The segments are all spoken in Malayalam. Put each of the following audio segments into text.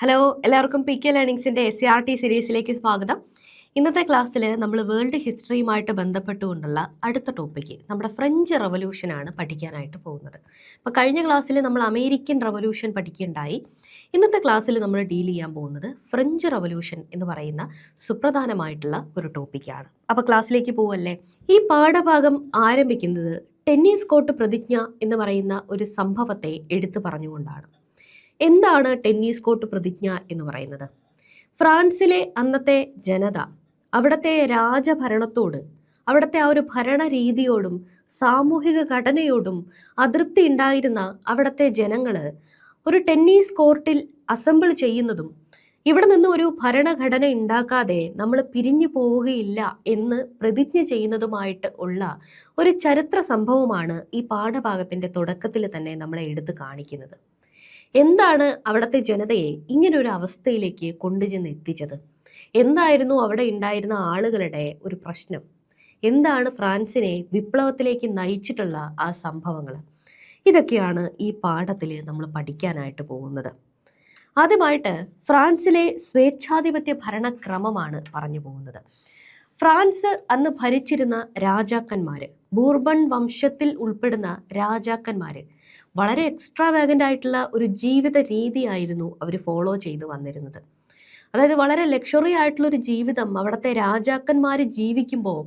ഹലോ, എല്ലാവർക്കും പി കെ ലേണിംഗ്സിൻ്റെ SCRT സീരീസിലേക്ക് സ്വാഗതം. ഇന്നത്തെ ക്ലാസ്സിൽ നമ്മൾ വേൾഡ് ഹിസ്റ്ററിയുമായിട്ട് ബന്ധപ്പെട്ടുകൊണ്ടുള്ള അടുത്ത ടോപ്പിക്ക് നമ്മുടെ ഫ്രഞ്ച് റവല്യൂഷനാണ് പഠിക്കാനായിട്ട് പോകുന്നത്. അപ്പോൾ കഴിഞ്ഞ ക്ലാസ്സിൽ നമ്മൾ അമേരിക്കൻ റവല്യൂഷൻ പഠിക്കുകയുണ്ടായി. ഇന്നത്തെ ക്ലാസ്സിൽ നമ്മൾ ഡീൽ ചെയ്യാൻ പോകുന്നത് ഫ്രഞ്ച് റവല്യൂഷൻ എന്ന് പറയുന്ന സുപ്രധാനമായിട്ടുള്ള ഒരു ടോപ്പിക്കാണ്. അപ്പോൾ ക്ലാസ്സിലേക്ക് പോവല്ലേ. ഈ പാഠഭാഗം ആരംഭിക്കുന്നത് ടെന്നീസ് കോർട്ട് പ്രതിജ്ഞ എന്ന് പറയുന്ന ഒരു സംഭവത്തെ എടുത്തു പറഞ്ഞുകൊണ്ടാണ്. എന്താണ് ടെന്നീസ് കോർട്ട് പ്രതിജ്ഞ എന്ന് പറയുന്നത്? ഫ്രാൻസിലെ അന്നത്തെ ജനത അവിടുത്തെ രാജഭരണത്തോട്, അവിടുത്തെ ആ ഒരു ഭരണരീതിയോടും സാമൂഹിക ഘടനയോടും അതൃപ്തി ഉണ്ടായിരുന്ന അവിടുത്തെ ജനങ്ങൾ ഒരു ടെന്നീസ് കോർട്ടിൽ അസംബിൾ ചെയ്യുന്നതും ഇവിടെ നിന്ന് ഒരു ഭരണഘടന ഉണ്ടാക്കാതെ നമ്മൾ പിരിഞ്ഞു പോവുകയില്ല എന്ന് പ്രതിജ്ഞ ചെയ്യുന്നതുമായിട്ട് ഉള്ള ഒരു ചരിത്ര സംഭവമാണ് ഈ പാഠഭാഗത്തിൻ്റെ തുടക്കത്തിൽ തന്നെ നമ്മളെ എടുത്ത് കാണിക്കുന്നത്. എന്താണ് അവിടുത്തെ ജനതയെ ഇങ്ങനൊരു അവസ്ഥയിലേക്ക് കൊണ്ടുചെന്ന് എത്തിച്ചത്? എന്തായിരുന്നു അവിടെ ഉണ്ടായിരുന്ന ആളുകളുടെ ഒരു പ്രശ്നം? എന്താണ് ഫ്രാൻസിനെ വിപ്ലവത്തിലേക്ക് നയിച്ചിട്ടുള്ള ആ സംഭവങ്ങൾ? ഇതൊക്കെയാണ് ഈ പാഠത്തിൽ നമ്മൾ പഠിക്കാനായിട്ട് പോകുന്നത്. ആദ്യമായിട്ട് ഫ്രാൻസിലെ സ്വേച്ഛാധിപത്യ ഭരണക്രമമാണ് പറഞ്ഞു പോകുന്നത്. ഫ്രാൻസ് അന്ന് ഭരിച്ചിരുന്ന രാജാക്കന്മാർ, ബൂർബൺ വംശത്തിൽ ഉൾപ്പെടുന്ന രാജാക്കന്മാർ വളരെ എക്സ്ട്രാവാഗൻ്റ് ആയിട്ടുള്ള ഒരു ജീവിത രീതിയായിരുന്നു അവർ ഫോളോ ചെയ്ത് വന്നിരുന്നത്. അതായത് വളരെ ലക്ഷറി ആയിട്ടുള്ളൊരു ജീവിതം അവിടുത്തെ രാജാക്കന്മാർ ജീവിക്കുമ്പോൾ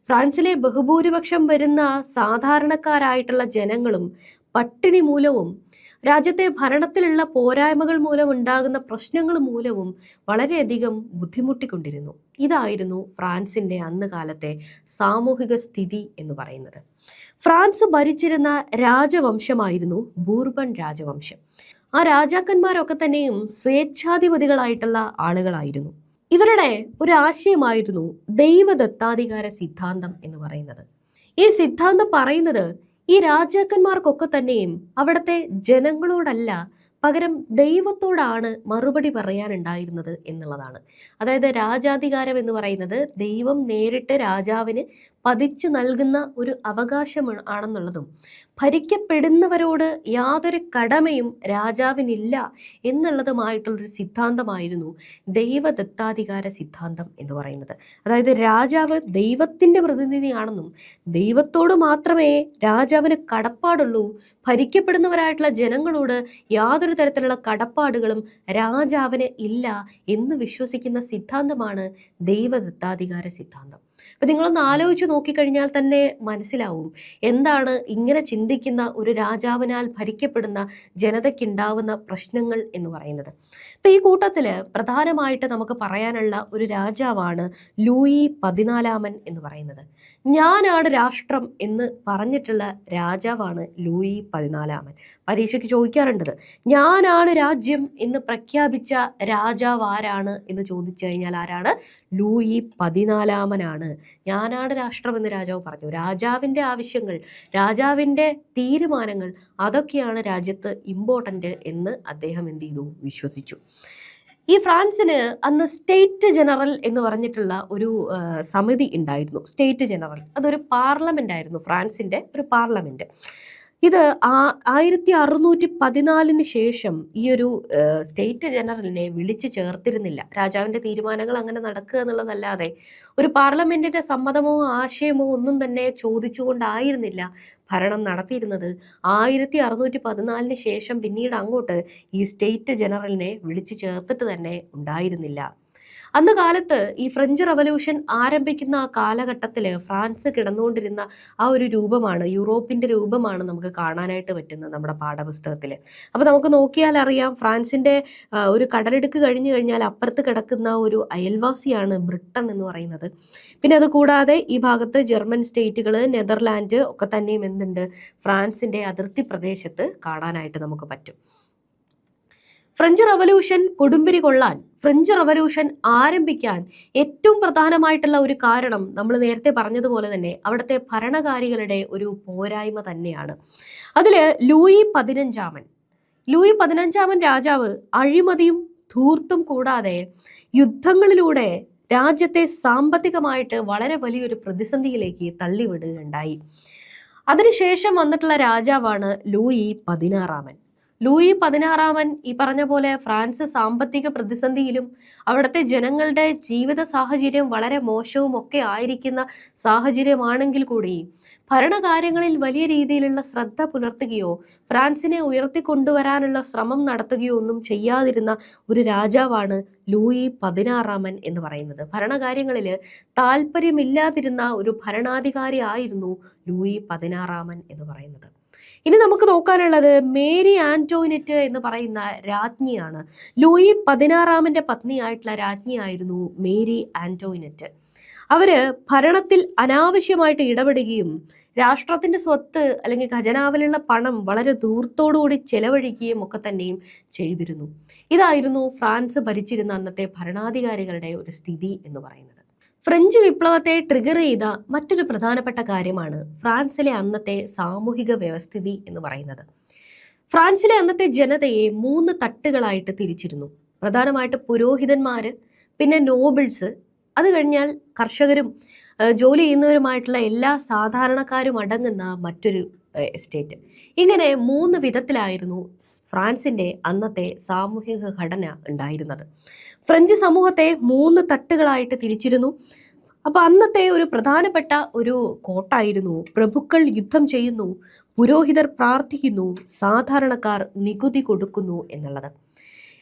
ഫ്രാൻസിലെ ബഹുഭൂരിപക്ഷം വരുന്ന സാധാരണക്കാരായിട്ടുള്ള ജനങ്ങളും പട്ടിണി മൂലവും രാജ്യത്തെ ഭരണത്തിലുള്ള പോരായ്മകൾ മൂലം ഉണ്ടാകുന്ന പ്രശ്നങ്ങൾ മൂലവും വളരെയധികം ബുദ്ധിമുട്ടിക്കൊണ്ടിരുന്നു. ഇതായിരുന്നു ഫ്രാൻസിൻ്റെ അന്ന് കാലത്തെ സാമൂഹിക സ്ഥിതി എന്ന് പറയുന്നത്. ഫ്രാൻസ് ഭരിച്ചിരുന്ന രാജവംശമായിരുന്നു ബൂർബൺ രാജവംശം. ആ രാജാക്കന്മാരൊക്കെ തന്നെയും സ്വേച്ഛാധിപതികളായിട്ടുള്ള ആളുകളായിരുന്നു. ഇവരുടെ ഒരു ആശയമായിരുന്നു ദൈവദത്താധികാര സിദ്ധാന്തം എന്ന് പറയുന്നത്. ഈ സിദ്ധാന്തം പറയുന്നത് ഈ രാജാക്കന്മാർക്കൊക്കെ തന്നെയും അവിടുത്തെ ജനങ്ങളോടല്ല, പകരം ദൈവത്തോടാണ് മറുപടി പറയാനുണ്ടായിരുന്നത് എന്നുള്ളതാണ്. അതായത് രാജാധികാരം എന്ന് പറയുന്നത് ദൈവം നേരിട്ട് രാജാവിന് പതിച്ചു നൽകുന്ന ഒരു അവകാശം ആണെന്നുള്ളതും ഭരിക്കപ്പെടുന്നവരോട് യാതൊരു കടമയും രാജാവിനില്ല എന്നുള്ളതുമായിട്ടുള്ളൊരു സിദ്ധാന്തമായിരുന്നു ദൈവദത്താധികാര സിദ്ധാന്തം എന്ന് പറയുന്നത്. അതായത് രാജാവ് ദൈവത്തിൻ്റെ പ്രതിനിധിയാണെന്നും ദൈവത്തോട് മാത്രമേ രാജാവിന് കടപ്പാടുള്ളൂ, ഭരിക്കപ്പെടുന്നവരായിട്ടുള്ള ജനങ്ങളോട് യാതൊരു തരത്തിലുള്ള കടപ്പാടുകളും രാജാവിന് ഇല്ല എന്ന് വിശ്വസിക്കുന്ന സിദ്ധാന്തമാണ് ദൈവദത്താധികാര സിദ്ധാന്തം. അപ്പം നിങ്ങളൊന്ന് ആലോചിച്ച് നോക്കിക്കഴിഞ്ഞാൽ തന്നെ മനസ്സിലാവും എന്താണ് ഇങ്ങനെ ചിന്തിക്കുന്ന ഒരു രാജാവിനാൽ ഭരിക്കപ്പെടുന്ന ജനതയ്ക്കുണ്ടാവുന്ന പ്രശ്നങ്ങൾ എന്ന് പറയുന്നത്. അപ്പം ഈ കൂട്ടത്തിൽ പ്രധാനമായിട്ട് നമുക്ക് പറയാനുള്ള ഒരു രാജാവാണ് ലൂയി 14 എന്ന് പറയുന്നത്. ഞാനാണ് രാഷ്ട്രം എന്ന് പറഞ്ഞിട്ടുള്ള രാജാവാണ് ലൂയി 14. പരീക്ഷയ്ക്ക് ചോദിക്കാറുണ്ടത് ഞാനാണ് രാജ്യം എന്ന് പ്രഖ്യാപിച്ച രാജാവ് ആരാണ് എന്ന് ചോദിച്ചു കഴിഞ്ഞാൽ ആരാണ്? ലൂയി 14 ഞാനാണ് രാഷ്ട്രം എന്ന് രാജാവ് പറഞ്ഞു. രാജാവിൻ്റെ ആവശ്യങ്ങൾ, രാജാവിൻ്റെ തീരുമാനങ്ങൾ അതൊക്കെയാണ് രാജ്യത്ത് ഇമ്പോർട്ടൻ്റ് എന്ന് അദ്ദേഹം എന്ത് ചെയ്തു? വിശ്വസിച്ചു. ഈ ഫ്രാൻസിന് അന്ന് സ്റ്റേറ്റ് ജനറൽ എന്ന് പറഞ്ഞിട്ടുള്ള ഒരു സമിതി ഉണ്ടായിരുന്നു. സ്റ്റേറ്റ് ജനറൽ അതൊരു പാർലമെൻ്റ് ആയിരുന്നു, ഫ്രാൻസിൻ്റെ ഒരു പാർലമെൻറ്റ്. ഇത് 1614 ശേഷം ഈ ഒരു സ്റ്റേറ്റ് ജനറലിനെ വിളിച്ചു ചേർത്തിരുന്നില്ല. രാജാവിൻ്റെ തീരുമാനങ്ങൾ അങ്ങനെ നടക്കുക എന്നുള്ളതല്ലാതെ ഒരു പാർലമെൻറ്റിൻ്റെ സമ്മതമോ ആശയമോ ഒന്നും തന്നെ ചോദിച്ചുകൊണ്ടായിരുന്നില്ല ഭരണം നടത്തിയിരുന്നത്. 1614 ശേഷം പിന്നീട് അങ്ങോട്ട് ഈ സ്റ്റേറ്റ് ജനറലിനെ വിളിച്ചു ചേർത്തിട്ട് തന്നെ ഉണ്ടായിരുന്നില്ല. അന്ന് കാലത്ത് ഈ ഫ്രഞ്ച് റവല്യൂഷൻ ആരംഭിക്കുന്ന ആ കാലഘട്ടത്തിൽ ഫ്രാൻസ് കിടന്നുകൊണ്ടിരുന്ന ആ ഒരു രൂപമാണ്, യൂറോപ്പിൻ്റെ രൂപമാണ് നമുക്ക് കാണാനായിട്ട് പറ്റുന്നത് നമ്മുടെ പാഠപുസ്തകത്തിൽ. അപ്പോൾ നമുക്ക് നോക്കിയാൽ അറിയാം ഫ്രാൻസിൻ്റെ ഒരു കടലെടുക്ക് കഴിഞ്ഞു കഴിഞ്ഞാൽ അപ്പുറത്ത് കിടക്കുന്ന ഒരു അയൽവാസിയാണ് ബ്രിട്ടൻ എന്ന് പറയുന്നത്. പിന്നെ അതുകൂടാതെ ഈ ഭാഗത്ത് ജർമ്മൻ സ്റ്റേറ്റുകൾ, നെതർലാൻഡ് ഒക്കെ തന്നെയും എന്തുണ്ട്? ഫ്രാൻസിൻ്റെ അതിർത്തി പ്രദേശത്ത് കാണാനായിട്ട് നമുക്ക് പറ്റും. ഫ്രഞ്ച് റവല്യൂഷൻ കൊടുമ്പിരി കൊള്ളാൻ, ഫ്രഞ്ച് റവല്യൂഷൻ ആരംഭിക്കാൻ ഏറ്റവും പ്രധാനമായിട്ടുള്ള ഒരു കാരണം നമ്മൾ നേരത്തെ പറഞ്ഞതുപോലെ തന്നെ അവിടുത്തെ ഭരണകാരികളുടെ ഒരു പോരായ്മ തന്നെയാണ്. അതിൽ ലൂയി 15 രാജാവ് അഴിമതിയും ധൂർത്തും കൂടാതെ യുദ്ധങ്ങളിലൂടെ രാജ്യത്തെ സാമ്പത്തികമായിട്ട് വളരെ വലിയൊരു പ്രതിസന്ധിയിലേക്ക് തള്ളിവിടുകയുണ്ടായി. അതിനുശേഷം വന്നിട്ടുള്ള രാജാവാണ് ലൂയി 16. ലൂയി 16 ഈ പറഞ്ഞ പോലെ ഫ്രാൻസ് സാമ്പത്തിക പ്രതിസന്ധിയിലും അവിടുത്തെ ജനങ്ങളുടെ ജീവിത സാഹചര്യം വളരെ മോശവും ഒക്കെ ആയിരിക്കുന്ന സാഹചര്യമാണെങ്കിൽ കൂടി ഭരണകാര്യങ്ങളിൽ വലിയ രീതിയിലുള്ള ശ്രദ്ധ പുലർത്തുകയോ ഫ്രാൻസിനെ ഉയർത്തിക്കൊണ്ടുവരാനുള്ള ശ്രമം നടത്തുകയോ ഒന്നും ചെയ്യാതിരുന്ന ഒരു രാജാവാണ് ലൂയി 16 എന്ന് പറയുന്നത്. ഭരണകാര്യങ്ങളിൽ താല്പര്യമില്ലാതിരുന്ന ഒരു ഭരണാധികാരി ആയിരുന്നു ലൂയി 16 എന്ന് പറയുന്നത്. ഇനി നമുക്ക് നോക്കാനുള്ളത് മേരി ആന്റോയിനറ്റ് എന്ന് പറയുന്ന രാജ്ഞിയാണ്. Louis 16 പത്നിയായിട്ടുള്ള രാജ്ഞിയായിരുന്നു Mary ആന്റോയിനറ്റ്. അവര് ഭരണത്തിൽ അനാവശ്യമായിട്ട് ഇടപെടുകയും രാഷ്ട്രത്തിന്റെ സ്വത്ത് അല്ലെങ്കിൽ ഖജനാവിലുള്ള പണം വളരെ ദൂർത്തോടുകൂടി ചെലവഴിക്കുകയും ഒക്കെ തന്നെയും ചെയ്തിരുന്നു. ഇതായിരുന്നു ഫ്രാൻസ് ഭരിച്ചിരുന്ന അന്നത്തെ ഭരണാധികാരികളുടെ ഒരു സ്ഥിതി എന്ന് പറയുന്നത്. ഫ്രഞ്ച് വിപ്ലവത്തെ ട്രിഗർ ചെയ്ത മറ്റൊരു പ്രധാനപ്പെട്ട കാര്യമാണ് ഫ്രാൻസിലെ അന്നത്തെ സാമൂഹിക വ്യവസ്ഥിതി എന്ന് പറയുന്നത്. ഫ്രാൻസിലെ അന്നത്തെ ജനതയെ 3 തട്ടുകളായിട്ട് തിരിച്ചിരുന്നു. പ്രധാനമായിട്ട് പുരോഹിതന്മാര്, പിന്നെ നോബിൾസ്, അത് കഴിഞ്ഞാൽ കർഷകരും ജോലി ചെയ്യുന്നവരുമായിട്ടുള്ള എല്ലാ സാധാരണക്കാരും അടങ്ങുന്ന മറ്റൊരു എസ്റ്റേറ്റ്. ഇങ്ങനെ 3 വിധത്തിലായിരുന്നു ഫ്രാൻസിന്റെ അന്നത്തെ സാമൂഹിക ഘടന ഉണ്ടായിരുന്നത്. ഫ്രഞ്ച് സമൂഹത്തെ 3 തട്ടുകളായിട്ട് തിരിച്ചിരുന്നു. അപ്പൊ അന്നത്തെ ഒരു പ്രധാനപ്പെട്ട ഒരു കോട്ടായിരുന്നു പ്രഭുക്കൾ യുദ്ധം ചെയ്യുന്നു, പുരോഹിതർ പ്രാർത്ഥിക്കുന്നു, സാധാരണക്കാർ നികുതി കൊടുക്കുന്നു എന്നുള്ളത്.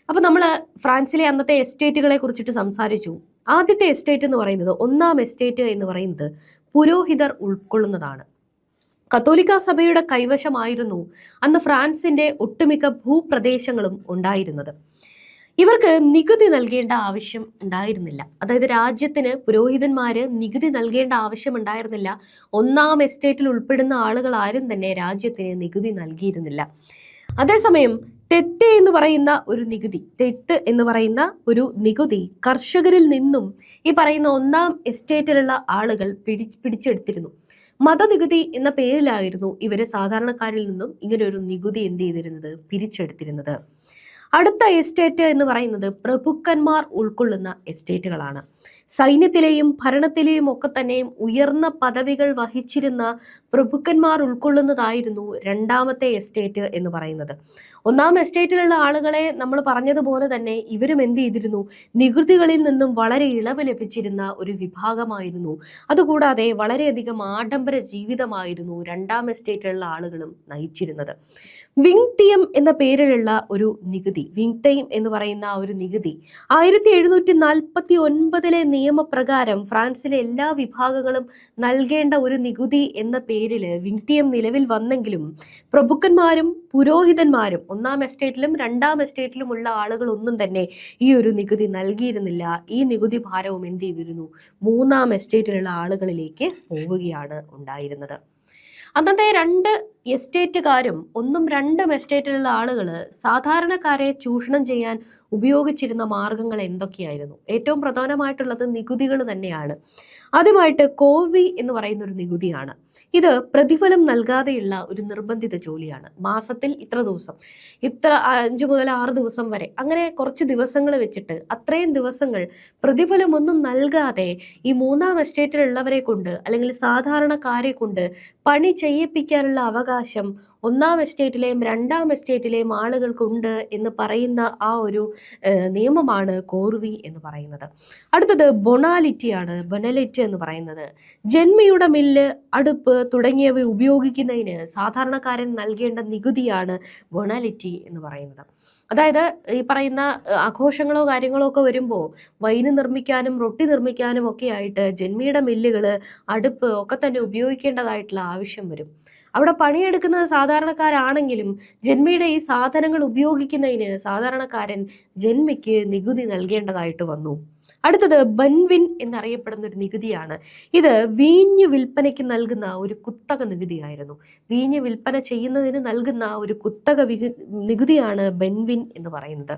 അപ്പൊ നമ്മൾ ഫ്രാൻസിലെ അന്നത്തെ എസ്റ്റേറ്റുകളെ കുറിച്ചിട്ട് സംസാരിച്ചു. ആദ്യത്തെ എസ്റ്റേറ്റ് എന്ന് പറയുന്നത്, 1-ാം എസ്റ്റേറ്റ് എന്ന് പറയുന്നത് പുരോഹിതർ ഉൾക്കൊള്ളുന്നതാണ്. കത്തോലിക്ക സഭയുടെ കൈവശമായിരുന്നു അന്ന് ഫ്രാൻസിന്റെ ഒട്ടുമിക്ക ഭൂപ്രദേശങ്ങളും ഉണ്ടായിരുന്നത്. ഇവർക്ക് നികുതി നൽകേണ്ട ആവശ്യം ഉണ്ടായിരുന്നില്ല. അതായത് രാജ്യത്തിന് പുരോഹിതന്മാര് നികുതി നൽകേണ്ട ആവശ്യം ഉണ്ടായിരുന്നില്ല. 1-ാം എസ്റ്റേറ്റിൽ ഉൾപ്പെടുന്ന ആളുകൾ ആരും തന്നെ രാജ്യത്തിന് നികുതി നൽകിയിരുന്നില്ല. അതേസമയം തെറ്റ് എന്ന് പറയുന്ന ഒരു നികുതി കർഷകരിൽ നിന്നും ഈ പറയുന്ന 1-ാം എസ്റ്റേറ്റിലുള്ള ആളുകൾ പിടിച്ചെടുത്തിരുന്നു. മതനികുതി എന്ന പേരിലായിരുന്നു ഇവര് സാധാരണക്കാരിൽ നിന്നും ഇങ്ങനെ ഒരു നികുതി എന്ത് ചെയ്തിരുന്നത്, പിരിച്ചെടുത്തിരുന്നത്. അടുത്ത എസ്റ്റേറ്റ് എന്ന് പറയുന്നത് പ്രഭുക്കന്മാർ ഉൾക്കൊള്ളുന്ന എസ്റ്റേറ്റുകളാണ്. സൈന്യത്തിലെയും ഭരണത്തിലെയും ഒക്കെ തന്നെയും ഉയർന്ന പദവികൾ വഹിച്ചിരുന്ന പ്രഭുക്കന്മാർ ഉൾക്കൊള്ളുന്നതായിരുന്നു 2-ാമത്തെ എസ്റ്റേറ്റ് എന്ന് പറയുന്നത്. 1-ാം എസ്റ്റേറ്റിലുള്ള ആളുകളെ നമ്മൾ പറഞ്ഞതുപോലെ തന്നെ ഇവരും എന്ത് ചെയ്തിരുന്നു, നികുതികളിൽ നിന്നും വളരെ ഇളവ് ലഭിച്ചിരുന്ന ഒരു വിഭാഗമായിരുന്നു. അതുകൂടാതെ വളരെയധികം ആഡംബര ജീവിതമായിരുന്നു 2-ാം എസ്റ്റേറ്റിലുള്ള ആളുകളും നയിച്ചിരുന്നത്. വിങ്തിയം എന്ന പേരിലുള്ള ഒരു നികുതി, വിങ്തയം എന്ന് പറയുന്ന ഒരു നികുതി 1749 നിയമപ്രകാരം ഫ്രാൻസിലെ എല്ലാ വിഭാഗങ്ങളും നൽകേണ്ട ഒരു നികുതി എന്ന പേരിൽ വിങ്തിയം നിലവിൽ വന്നെങ്കിലും പ്രഭുക്കന്മാരും പുരോഹിതന്മാരും 1-ാം എസ്റ്റേറ്റിലും 2-ാം എസ്റ്റേറ്റിലുമുള്ള ആളുകളൊന്നും തന്നെ ഈ ഒരു നികുതി നൽകിയിരുന്നില്ല. ഈ നികുതി ഭാരവും എന്ത് ചെയ്തിരുന്നു, 3-ാം എസ്റ്റേറ്റിലുള്ള ആളുകളിലേക്ക് പോവുകയാണ് ഉണ്ടായിരുന്നത്. അന്നത്തെ 2 എസ്റ്റേറ്റുകാരും 1-ഉം 2-ഉം എസ്റ്റേറ്റിലുള്ള ആളുകൾ സാധാരണക്കാരെ ചൂഷണം ചെയ്യാൻ ഉപയോഗിച്ചിരുന്ന മാർഗങ്ങൾ എന്തൊക്കെയായിരുന്നു? ഏറ്റവും പ്രധാനമായിട്ടുള്ളത് നികുതികൾ തന്നെയാണ്. ആദ്യമായിട്ട് കോർവി എന്ന് പറയുന്ന ഒരു നികുതിയാണ്. ഇത് പ്രതിഫലം നൽകാതെയുള്ള ഒരു നിർബന്ധിത ജോലിയാണ്. മാസത്തിൽ ഇത്ര ദിവസം, 5 മുതൽ 6 ദിവസം വരെ, അങ്ങനെ കുറച്ച് ദിവസങ്ങൾ വെച്ചിട്ട് അത്രയും ദിവസങ്ങൾ പ്രതിഫലമൊന്നും നൽകാതെ ഈ 3-ാം എസ്റ്റേറ്റിലുള്ളവരെ കൊണ്ട് അല്ലെങ്കിൽ സാധാരണക്കാരെ കൊണ്ട് പണി ചെയ്യിപ്പിക്കാനുള്ള അവകാശം 1-ാം എസ്റ്റേറ്റിലെയും 2-ാം എസ്റ്റേറ്റിലെയും ആളുകൾക്കുണ്ട് എന്ന് പറയുന്ന ആ ഒരു നിയമമാണ് കോർവി എന്ന് പറയുന്നത്. അടുത്തത് ബൊണാലിറ്റി എന്ന് പറയുന്നത്. ജന്മിയുടെ മില്ല്, അടുപ്പ് തുടങ്ങിയവ ഉപയോഗിക്കുന്നതിന് സാധാരണക്കാരൻ നൽകേണ്ട നികുതിയാണ് ബൊണാലിറ്റി എന്ന് പറയുന്നത്. അതായത് ഈ പറയുന്ന ആഘോഷങ്ങളോ കാര്യങ്ങളോ ഒക്കെ വരുമ്പോൾ വൈന് നിർമ്മിക്കാനും റൊട്ടി നിർമ്മിക്കാനും ഒക്കെ ആയിട്ട് ജന്മിയുടെ മില്ലുകൾ, അടുപ്പ് ഒക്കെ തന്നെ ഉപയോഗിക്കേണ്ടതായിട്ടുള്ള ആവശ്യം വരും. അവിടെ പണിയെടുക്കുന്നത് സാധാരണക്കാരാണെങ്കിലും ജന്മിയുടെ ഈ സാധനങ്ങൾ ഉപയോഗിക്കുന്നതിന് സാധാരണക്കാരൻ ജന്മിക്ക് നികുതി നൽകേണ്ടതായിട്ട് വന്നു. അടുത്തത് ബൻവിൻ എന്നറിയപ്പെടുന്ന ഒരു നികുതിയാണ്. ഇത് വീഞ്ഞ് വിൽപ്പനയ്ക്ക് നൽകുന്ന ഒരു കുത്തക നികുതിയായിരുന്നു. വീഞ്ഞ് വിൽപ്പന ചെയ്യുന്നതിന് നൽകുന്ന ഒരു കുത്തക നികുതിയാണ് ബൻവിൻ എന്ന് പറയുന്നത്.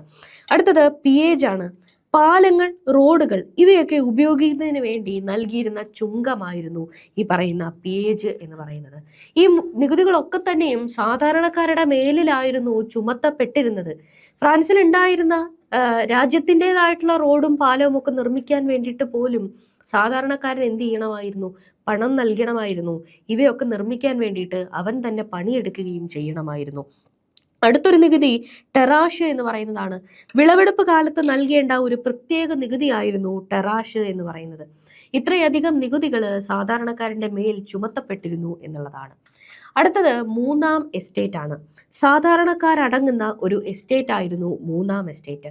അടുത്തത് പിയേജ് ആണ്. പാലങ്ങൾ, റോഡുകൾ ഇവയൊക്കെ ഉപയോഗിക്കുന്നതിന് വേണ്ടി നൽകിയിരുന്ന ചുങ്കമായിരുന്നു ഈ പറയുന്ന പിയേജ് എന്ന് പറയുന്നത്. ഈ നികുതികളൊക്കെ തന്നെയും സാധാരണക്കാരുടെ മേലിലായിരുന്നു ചുമത്തപ്പെട്ടിരുന്നത്. ഫ്രാൻസിൽ ഉണ്ടായിരുന്ന രാജ്യത്തിൻ്റെതായിട്ടുള്ള റോഡും പാലവും ഒക്കെ നിർമ്മിക്കാൻ വേണ്ടിയിട്ട് പോലും സാധാരണക്കാരൻ എന്ത് ചെയ്യണമായിരുന്നു, പണം നൽകണമായിരുന്നു. ഇവയൊക്കെ നിർമ്മിക്കാൻ വേണ്ടിയിട്ട് അവൻ തന്നെ പണിയെടുക്കുകയും ചെയ്യണമായിരുന്നു. അടുത്തൊരു നികുതി ടെറാഷ് എന്ന് പറയുന്നതാണ്. വിളവെടുപ്പ് കാലത്ത് നൽകേണ്ട ഒരു പ്രത്യേക നികുതിയായിരുന്നു ടെറാഷ് എന്ന് പറയുന്നത്. ഇത്രയധികം നികുതികൾ സാധാരണക്കാരന്റെ മേൽ ചുമത്തപ്പെട്ടിരുന്നു എന്നുള്ളതാണ്. അടുത്തത് മൂന്നാം എസ്റ്റേറ്റ് ആണ്. സാധാരണക്കാരടങ്ങുന്ന ഒരു എസ്റ്റേറ്റ് ആയിരുന്നു മൂന്നാം എസ്റ്റേറ്റ്.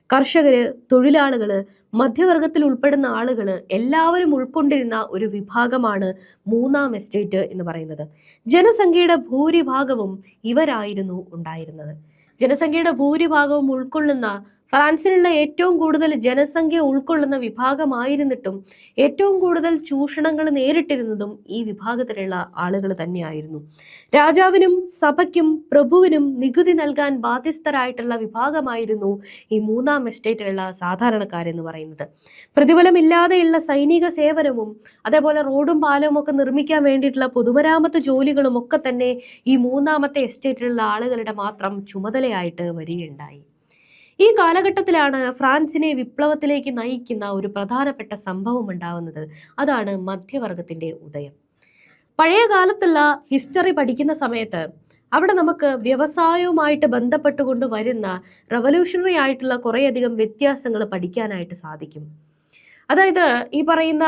കർഷകര്, തൊഴിലാളികള്, മധ്യവർഗത്തിൽ ഉൾപ്പെടുന്ന ആളുകള് എല്ലാവരും ഉൾക്കൊണ്ടിരുന്ന ഒരു വിഭാഗമാണ് മൂന്നാം എസ്റ്റേറ്റ് എന്ന് പറയുന്നത്. ജനസംഖ്യയുടെ ഭൂരിഭാഗവും ഇവരായിരുന്നു ഉണ്ടായിരുന്നത്. ജനസംഖ്യയുടെ ഭൂരിഭാഗവും ഉൾക്കൊള്ളുന്ന, ഫ്രാൻസിലുള്ള ഏറ്റവും കൂടുതൽ ജനസംഖ്യ ഉൾക്കൊള്ളുന്ന വിഭാഗമായിരുന്നിട്ടും ഏറ്റവും കൂടുതൽ ചൂഷണങ്ങൾ നേരിട്ടിരുന്നതും ഈ വിഭാഗത്തിലുള്ള ആളുകൾ തന്നെയായിരുന്നു. രാജാവിനും സഭയ്ക്കും പ്രഭുവിനും നികുതി നൽകാൻ ബാധ്യസ്ഥരായിട്ടുള്ള വിഭാഗമായിരുന്നു ഈ മൂന്നാം എസ്റ്റേറ്റിലുള്ള സാധാരണക്കാരെന്ന് പറയുന്നത്. പ്രതിഫലമില്ലാതെയുള്ള സൈനിക സേവനവും അതേപോലെ റോഡും പാലവും ഒക്കെ നിർമ്മിക്കാൻ വേണ്ടിയിട്ടുള്ള പൊതുമരാമത്ത് ജോലികളും ഒക്കെ തന്നെ ഈ മൂന്നാമത്തെ എസ്റ്റേറ്റിലുള്ള ആളുകളുടെ മാത്രം ചുമതലയായിട്ട് വരികയുണ്ടായി. ഈ കാലഘട്ടത്തിലാണ് ഫ്രാൻസിനെ വിപ്ലവത്തിലേക്ക് നയിക്കുന്ന ഒരു പ്രധാനപ്പെട്ട സംഭവം ഉണ്ടാവുന്നത്. അതാണ് മധ്യവർഗത്തിന്റെ ഉദയം. പഴയ കാലത്തുള്ള ഹിസ്റ്ററി പഠിക്കുന്ന സമയത്ത് അവിടെ നമുക്ക് വ്യവസായവുമായിട്ട് ബന്ധപ്പെട്ടുകൊണ്ട് വരുന്ന റവല്യൂഷണറി ആയിട്ടുള്ള കുറേയധികം വ്യത്യാസങ്ങൾ പഠിക്കാനായിട്ട് സാധിക്കും. അതായത് ഈ പറയുന്ന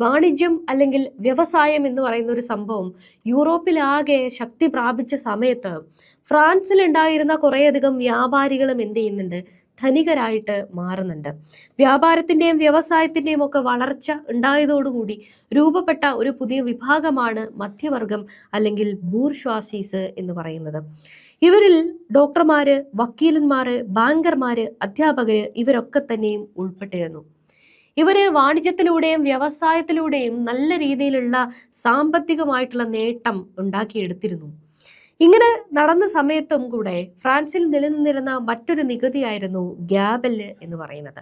വാണിജ്യം അല്ലെങ്കിൽ വ്യവസായം എന്ന് പറയുന്ന ഒരു സംഭവം യൂറോപ്പിലാകെ ശക്തി പ്രാപിച്ച സമയത്ത് ഫ്രാൻസിൽ ഉണ്ടായിരുന്ന കുറേയധികം വ്യാപാരികളും എന്ത് ചെയ്യുന്നുണ്ട്, ധനികരായിട്ട് മാറുന്നുണ്ട്. വ്യാപാരത്തിന്റെയും വ്യവസായത്തിന്റെയും ഒക്കെ വളർച്ച ഉണ്ടായതോടുകൂടി രൂപപ്പെട്ട ഒരു പുതിയ വിഭാഗമാണ് മധ്യവർഗം അല്ലെങ്കിൽ ബൂർഷ്വാസീസ് എന്ന് പറയുന്നത്. ഇവരിൽ ഡോക്ടർമാര്, വക്കീലന്മാര്, ബാങ്കർമാര്, അധ്യാപകര് ഇവരൊക്കെ തന്നെയും ഉൾപ്പെട്ടിരുന്നു. ഇവര് വാണിജ്യത്തിലൂടെയും വ്യവസായത്തിലൂടെയും നല്ല രീതിയിലുള്ള സാമ്പത്തികമായിട്ടുള്ള നേട്ടം ഉണ്ടാക്കിയെടുത്തിരുന്നു. ഇങ്ങനെ നടന്ന സമയത്തും കൂടെ ഫ്രാൻസിൽ നിലനിന്നിരുന്ന മറ്റൊരു നികുതിയായിരുന്നു ഗ്യാബല് എന്ന് പറയുന്നത്.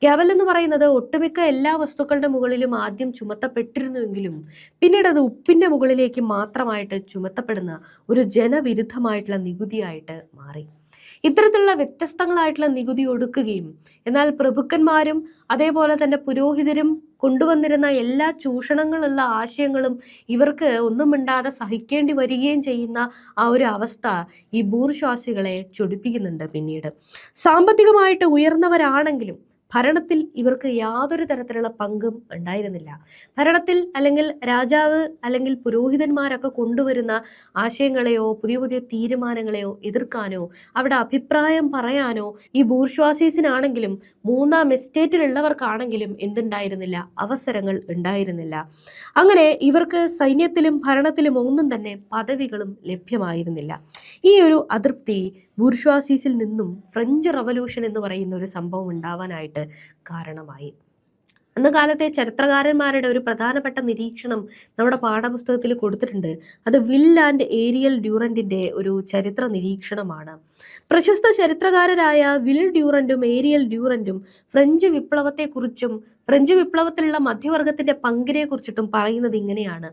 ഗ്യാബൽ എന്ന് പറയുന്നത് ഒട്ടുമിക്ക എല്ലാ വസ്തുക്കളുടെ മുകളിലും ആദ്യം ചുമത്തപ്പെട്ടിരുന്നുവെങ്കിലും പിന്നീട് അത് ഉപ്പിന്റെ മുകളിലേക്ക് മാത്രമായിട്ട് ചുമത്തപ്പെടുന്ന ഒരു ജനവിരുദ്ധമായിട്ടുള്ള നികുതിയായിട്ട് മാറി. ഇത്തരത്തിലുള്ള വ്യത്യസ്തങ്ങളായിട്ടുള്ള നികുതി ഒടുക്കുകയും എന്നാൽ പ്രഭുക്കന്മാരും അതേപോലെ തന്നെ പുരോഹിതരും കൊണ്ടുവന്നിരുന്ന എല്ലാ ചൂഷണങ്ങളുള്ള ആശയങ്ങളും ഇവർക്ക് ഒന്നും മിണ്ടാതെ സഹിക്കേണ്ടി വരികയും ചെയ്യുന്ന ആ ഒരു അവസ്ഥ ഈ ബൂർഷ്വാസികളെ ചൊടിപ്പിക്കുന്നുണ്ട്. പിന്നീട് സാമ്പത്തികമായിട്ട് ഉയർന്നവരാണെങ്കിലും ഭരണത്തിൽ ഇവർക്ക് യാതൊരു തരത്തിലുള്ള പങ്കും ഉണ്ടായിരുന്നില്ല. ഭരണത്തിൽ അല്ലെങ്കിൽ രാജാവ് അല്ലെങ്കിൽ പുരോഹിതന്മാരൊക്കെ കൊണ്ടുവരുന്ന ആശയങ്ങളെയോ പുതിയ പുതിയ തീരുമാനങ്ങളെയോ എതിർക്കാനോ അവിടെ അഭിപ്രായം പറയാനോ ഈ ബൂർഷ്വാസീസിനാണെങ്കിലും മൂന്നാം എസ്റ്റേറ്റിലുള്ളവർക്കാണെങ്കിലും എന്തുണ്ടായിരുന്നില്ല, അവസരങ്ങൾ ഉണ്ടായിരുന്നില്ല. അങ്ങനെ ഇവർക്ക് സൈന്യത്തിലും ഭരണത്തിലും ഒന്നും തന്നെ പദവികളും ലഭ്യമായിരുന്നില്ല. ഈ ഒരു അതൃപ്തി ബൂർഷ്വാസീസിൽ നിന്നും ഫ്രഞ്ച് റവല്യൂഷൻ എന്ന് പറയുന്ന ഒരു സംഭവം ഉണ്ടാവാനായിട്ട് കാരണമായി. അന്ന് കാലത്തെ ചരിത്രകാരന്മാരുടെ ഒരു പ്രധാനപ്പെട്ട നിരീക്ഷണം നമ്മുടെ പാഠപുസ്തകത്തിൽ കൊടുത്തിട്ടുണ്ട്. അത് വിൽ ആൻഡ് ഏരിയൽ ഡ്യൂറന്റിന്റെ ഒരു ചരിത്ര നിരീക്ഷണമാണ്. പ്രശസ്ത ചരിത്രകാരരായ വിൽ ഡ്യൂറന്റും ഏരിയൽ ഡ്യൂറന്റും ഫ്രഞ്ച് വിപ്ലവത്തെക്കുറിച്ചും ഫ്രഞ്ച് വിപ്ലവത്തിലുള്ള മധ്യവർഗത്തിന്റെ പങ്കിനെ കുറിച്ചിട്ടും പറയുന്നത് ഇങ്ങനെയാണ്: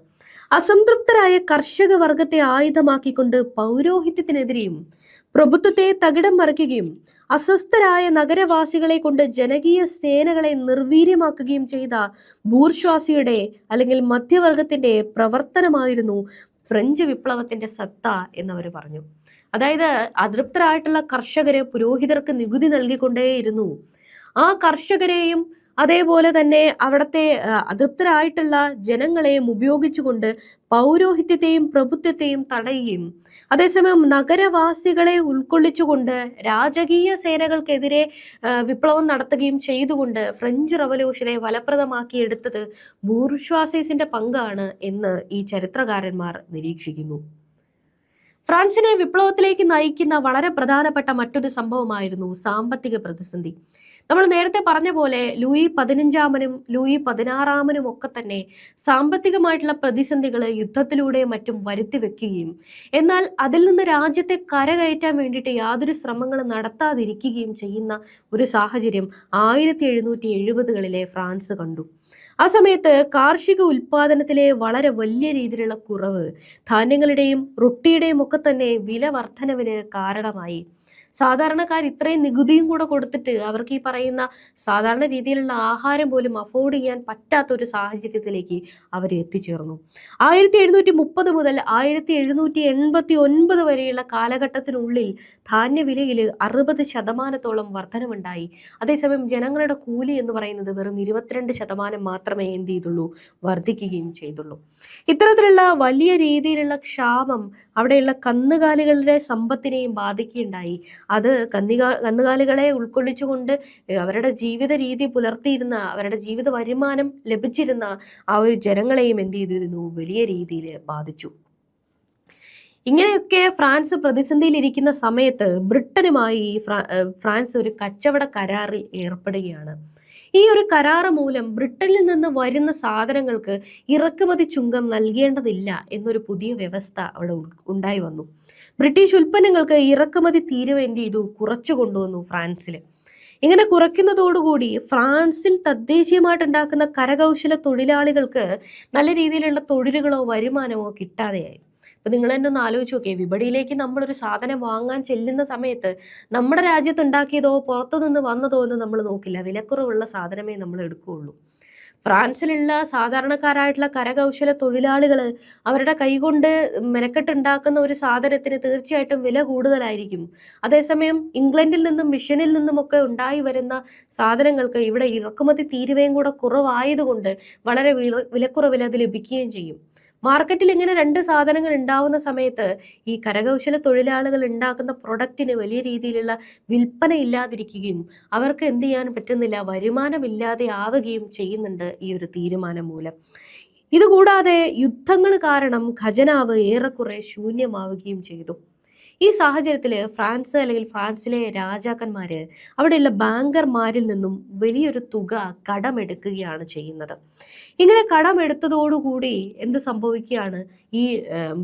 അസംതൃപ്തരായ കർഷക വർഗത്തെ ആയുധമാക്കിക്കൊണ്ട് പൗരോഹിത്യത്തിനെതിരെയും പ്രഭുത്വത്തെ തകിടം മറിക്കുകയും അസ്വസ്ഥരായ നഗരവാസികളെ കൊണ്ട് ജനകീയ സേനകളെ നിർവീര്യമാക്കുകയും ചെയ്ത ബൂർഷ്വാസിയുടെ അല്ലെങ്കിൽ മധ്യവർഗത്തിന്റെ പ്രവർത്തനമായിരുന്നു ഫ്രഞ്ച് വിപ്ലവത്തിന്റെ സത്ത എന്നവർ പറഞ്ഞു. അതായത് അതൃപ്തരായിട്ടുള്ള കർഷകര് പുരോഹിതർക്ക് നികുതി നൽകിക്കൊണ്ടേയിരുന്നു. ആ കർഷകരെയും അതേപോലെ തന്നെ അവിടുത്തെ അതൃപ്തരായിട്ടുള്ള ജനങ്ങളെയും ഉപയോഗിച്ചുകൊണ്ട് പൗരോഹിത്യത്തെയും പ്രഭുത്വത്തെയും തടയുകയും അതേസമയം നഗരവാസികളെ ഉൾക്കൊള്ളിച്ചുകൊണ്ട് രാജകീയ സേനകൾക്കെതിരെ വിപ്ലവം നടത്തുകയും ചെയ്തുകൊണ്ട് ഫ്രഞ്ച് റവല്യൂഷനെ ഫലപ്രദമാക്കിയെടുത്തത് ബൂർഷ്വാസീസിന്റെ പങ്കാണ് എന്ന് ഈ ചരിത്രകാരന്മാർ നിരീക്ഷിക്കുന്നു. ഫ്രാൻസിനെ വിപ്ലവത്തിലേക്ക് നയിക്കുന്ന വളരെ പ്രധാനപ്പെട്ട മറ്റൊരു സംഭവമായിരുന്നു സാമ്പത്തിക പ്രതിസന്ധി. നമ്മൾ നേരത്തെ പറഞ്ഞ പോലെ ലൂയി 15-നും ലൂയി 16-നും ഒക്കെ തന്നെ സാമ്പത്തികമായിട്ടുള്ള പ്രതിസന്ധികൾ യുദ്ധത്തിലൂടെ മറ്റും വരുത്തി വെക്കുകയും എന്നാൽ അതിൽ നിന്ന് രാജ്യത്തെ കരകയറ്റാൻ വേണ്ടിയിട്ട് യാതൊരു ശ്രമങ്ങളും നടത്താതിരിക്കുകയും ചെയ്യുന്ന ഒരു സാഹചര്യം 1770-കളിലെ ഫ്രാൻസ് കണ്ടു. ആ സമയത്ത് കാർഷിക ഉൽപാദനത്തിലെ വളരെ വലിയ രീതിയിലുള്ള കുറവ് ധാന്യങ്ങളുടെയും റൊട്ടിയുടെയും ഒക്കെ തന്നെ വില വർധനവിന് കാരണമായി. സാധാരണക്കാർ ഇത്രയും നികുതിയും കൂടെ കൊടുത്തിട്ട് അവർക്ക് ഈ പറയുന്ന സാധാരണ രീതിയിലുള്ള ആഹാരം പോലും അഫോർഡ് ചെയ്യാൻ പറ്റാത്ത ഒരു സാഹചര്യത്തിലേക്ക് അവർ എത്തിച്ചേർന്നു. 1730 മുതൽ 1789 വരെയുള്ള കാലഘട്ടത്തിനുള്ളിൽ ധാന്യവിലയിൽ 60% വർധനവുണ്ടായി. അതേസമയം ജനങ്ങളുടെ കൂലി എന്ന് പറയുന്നത് വെറും 22% മാത്രമേ എന്ത് ചെയ്തുള്ളൂ, വർദ്ധിക്കുകയും ചെയ്തുള്ളൂ. ഇത്തരത്തിലുള്ള വലിയ രീതിയിലുള്ള ക്ഷാമം അവിടെയുള്ള കന്നുകാലികളുടെ സമ്പത്തിനെയും ബാധിക്കുകയുണ്ടായി. അത് കന്നുകാലികളെ ഉൾക്കൊള്ളിച്ചുകൊണ്ട് അവരുടെ ജീവിത രീതി പുലർത്തിയിരുന്ന, അവരുടെ ജീവിത വരുമാനം ലഭിച്ചിരുന്ന ആ ഒരു ജനങ്ങളെയും എന്ത് ചെയ്തിരുന്നു, വലിയ രീതിയിൽ ബാധിച്ചു. ഇങ്ങനെയൊക്കെ ഫ്രാൻസ് പ്രതിസന്ധിയിലിരിക്കുന്ന സമയത്ത് ബ്രിട്ടനുമായി ഫ്രാൻസ് ഒരു കച്ചവട കരാറിൽ ഏർപ്പെടുകയാണ്. ഈ ഒരു കരാറ് മൂലം ബ്രിട്ടനിൽ നിന്ന് വരുന്ന സാധനങ്ങൾക്ക് ഇറക്കുമതി ചുങ്കം നൽകേണ്ടതില്ല എന്നൊരു പുതിയ വ്യവസ്ഥ അവിടെ ഉണ്ടായി വന്നു. ബ്രിട്ടീഷ് ഉൽപ്പന്നങ്ങൾക്ക് ഇറക്കുമതി തീരുവ എന്ത് ചെയ്തു, കുറച്ചു കൊണ്ടുവന്നു ഫ്രാൻസിൽ. ഇങ്ങനെ കുറയ്ക്കുന്നതോടുകൂടി ഫ്രാൻസിൽ തദ്ദേശീയമായിട്ടുണ്ടാക്കുന്ന കരകൗശല തൊഴിലാളികൾക്ക് നല്ല രീതിയിലുള്ള തൊഴിലുകളോ വരുമാനമോ കിട്ടാതെയായി. അപ്പൊ നിങ്ങൾ തന്നെ ഒന്ന് ആലോചിച്ച് നോക്കിയേ, വിപണിയിലേക്ക് നമ്മളൊരു സാധനം വാങ്ങാൻ ചെല്ലുന്ന സമയത്ത് നമ്മുടെ രാജ്യത്ത് ഉണ്ടാക്കിയതോ പുറത്തു നിന്ന് വന്നതോ എന്ന് നമ്മൾ നോക്കില്ല, വിലക്കുറവുള്ള സാധനമേ നമ്മൾ എടുക്കുകയുള്ളൂ. ഫ്രാൻസിലുള്ള സാധാരണക്കാരായിട്ടുള്ള കരകൗശല തൊഴിലാളികൾ അവരുടെ കൈകൊണ്ട് മെനക്കെട്ടുണ്ടാക്കുന്ന ഒരു സാധനത്തിന് തീർച്ചയായിട്ടും വില കൂടുതലായിരിക്കും. അതേസമയം ഇംഗ്ലണ്ടിൽ നിന്നും മിഷനിൽ നിന്നുമൊക്കെ ഉണ്ടായി വരുന്ന സാധനങ്ങൾക്ക് ഇവിടെ ഇറക്കുമതി തീരുവയും കൂടെ കുറവായതുകൊണ്ട് വളരെ വിലക്കുറവിൽ അത് ലഭിക്കുകയും ചെയ്യും. മാർക്കറ്റിൽ ഇങ്ങനെ രണ്ട് സാധനങ്ങൾ ഉണ്ടാവുന്ന സമയത്ത് ഈ കരകൗശല തൊഴിലാളികൾ ഉണ്ടാക്കുന്ന പ്രൊഡക്റ്റിന് വലിയ രീതിയിലുള്ള വിൽപ്പന ഇല്ലാതിരിക്കുകയും അവർക്ക് എന്ത് ചെയ്യാൻ പറ്റുന്നില്ല, വരുമാനമില്ലാതെ ആവുകയും ചെയ്യുന്നുണ്ട് ഈ ഒരു തീരുമാനം മൂലം. ഇതുകൂടാതെ യുദ്ധങ്ങൾ കാരണം ഖജനാവ് ഏറെക്കുറെ ശൂന്യമാവുകയും ചെയ്തു. ഈ സാഹചര്യത്തിൽ ഫ്രാൻസ് അല്ലെങ്കിൽ ഫ്രാൻസിലെ രാജാക്കന്മാർ അവിടെയുള്ള ബാങ്കർമാരിൽ നിന്നും വലിയൊരു തുക കടമെടുക്കുകയാണ് ചെയ്യുന്നത്. ഇങ്ങനെ കടമെടുത്തതോടുകൂടി എന്ത് സംഭവിക്കുകയാണ്, ഈ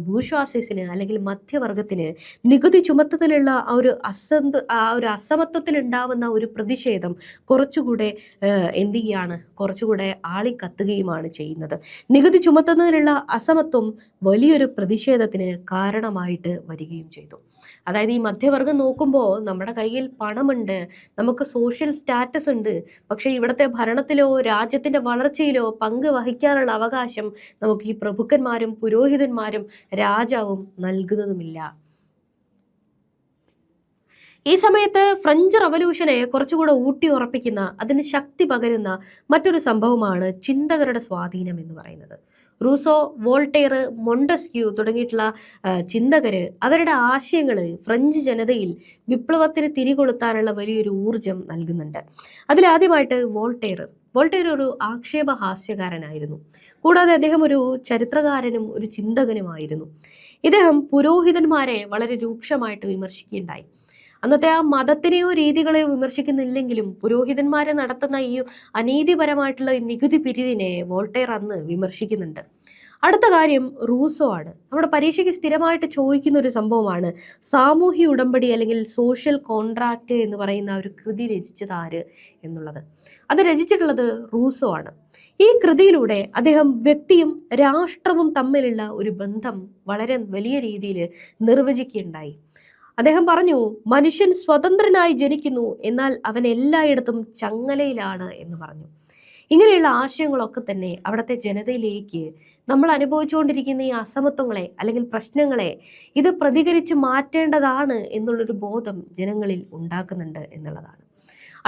ബൂർഷ്വാസിന് അല്ലെങ്കിൽ മധ്യവർഗത്തിന് നികുതി ചുമത്തത്തിലുള്ള ആ ഒരു അസമത്വത്തിൽ ഉണ്ടാവുന്ന ഒരു പ്രതിഷേധം കുറച്ചുകൂടെ എന്ത് ചെയ്യാണ്, കുറച്ചുകൂടെ ആളിക്കത്തുകയുമാണ് ചെയ്യുന്നത്. നികുതി ചുമത്തുന്നതിലുള്ള അസമത്വം വലിയൊരു പ്രതിഷേധത്തിന് കാരണമായിട്ട് വരികയും ചെയ്തു. അതായത് ഈ മധ്യവർഗം നോക്കുമ്പോൾ നമ്മുടെ കയ്യിൽ പണമുണ്ട്, നമുക്ക് സോഷ്യൽ സ്റ്റാറ്റസ് ഉണ്ട്, പക്ഷേ ഇവിടുത്തെ ഭരണത്തിലോ രാജ്യത്തിന്റെ വളർച്ചയിലോ പങ്ക് വഹിക്കാനുള്ള അവകാശം നമുക്ക് ഈ പ്രഭുക്കന്മാരും പുരോഹിതന്മാരും രാജാവും നൽകുന്നതുമില്ല. ഈ സമയത്ത് ഫ്രഞ്ച് റവല്യൂഷനെ കുറച്ചുകൂടെ ഊട്ടി ഉറപ്പിക്കുന്ന, അതിന് ശക്തി പകരുന്ന മറ്റൊരു സംഭവമാണ് ചിന്തകരുടെ സ്വാധീനം എന്ന് പറയുന്നത്. റൂസോ, വോൾട്ടെയർ, മൊണ്ടസ്ക്യൂ തുടങ്ങിയിട്ടുള്ള ചിന്തകര് അവരുടെ ആശയങ്ങൾ ഫ്രഞ്ച് ജനതയിൽ വിപ്ലവത്തിന് തിരികൊളുത്താനുള്ള വലിയൊരു ഊർജം നൽകുന്നുണ്ട്. അതിലാദ്യമായിട്ട് വോൾട്ടെയർ ഒരു ആക്ഷേപഹാസ്യകാരനായിരുന്നു. കൂടാതെ അദ്ദേഹം ഒരു ചരിത്രകാരനും ഒരു ചിന്തകനുമായിരുന്നു. ഇദ്ദേഹം പുരോഹിതന്മാരെ വളരെ രൂക്ഷമായിട്ട് വിമർശിക്കുകയുണ്ടായി. അന്നത്തെ ആ മതത്തിനെയോ രീതികളെയോ വിമർശിക്കുന്നില്ലെങ്കിലും പുരോഹിതന്മാരെ നടത്തുന്ന ഈ അനീതിപരമായിട്ടുള്ള നികുതി പിരിവിനെ വോൾട്ടെയർ അന്ന് വിമർശിക്കുന്നുണ്ട്. അടുത്ത കാര്യം റൂസോ ആണ്. നമ്മുടെ പരീക്ഷയ്ക്ക് സ്ഥിരമായിട്ട് ചോദിക്കുന്ന ഒരു സംഭവമാണ് സാമൂഹ്യ ഉടമ്പടി അല്ലെങ്കിൽ സോഷ്യൽ കോൺട്രാക്ട് എന്ന് പറയുന്ന ഒരു കൃതി രചിച്ചത് ആര് എന്നുള്ളത്. അത് രചിച്ചിട്ടുള്ളത് റൂസോ ആണ്. ഈ കൃതിയിലൂടെ അദ്ദേഹം വ്യക്തിയും രാഷ്ട്രവും തമ്മിലുള്ള ഒരു ബന്ധം വളരെ വലിയ രീതിയിൽ നിർവചിക്കുകയുണ്ടായി. അദ്ദേഹം പറഞ്ഞു, മനുഷ്യൻ സ്വതന്ത്രനായി ജനിക്കുന്നു, എന്നാൽ അവൻ എല്ലായിടത്തും ചങ്ങലയിലാണ് എന്ന് പറഞ്ഞു. ഇങ്ങനെയുള്ള ആശയങ്ങളൊക്കെ തന്നെ അവിടുത്തെ ജനതയിലേക്ക് നമ്മൾ അനുഭവിച്ചുകൊണ്ടിരിക്കുന്ന ഈ അസമത്വങ്ങളെ അല്ലെങ്കിൽ പ്രശ്നങ്ങളെ ഇത് പ്രതികരിച്ച് മാറ്റേണ്ടതാണ് എന്നുള്ളൊരു ബോധം ജനങ്ങളിൽ ഉണ്ടാക്കുന്നുണ്ട് എന്നുള്ളതാണ്.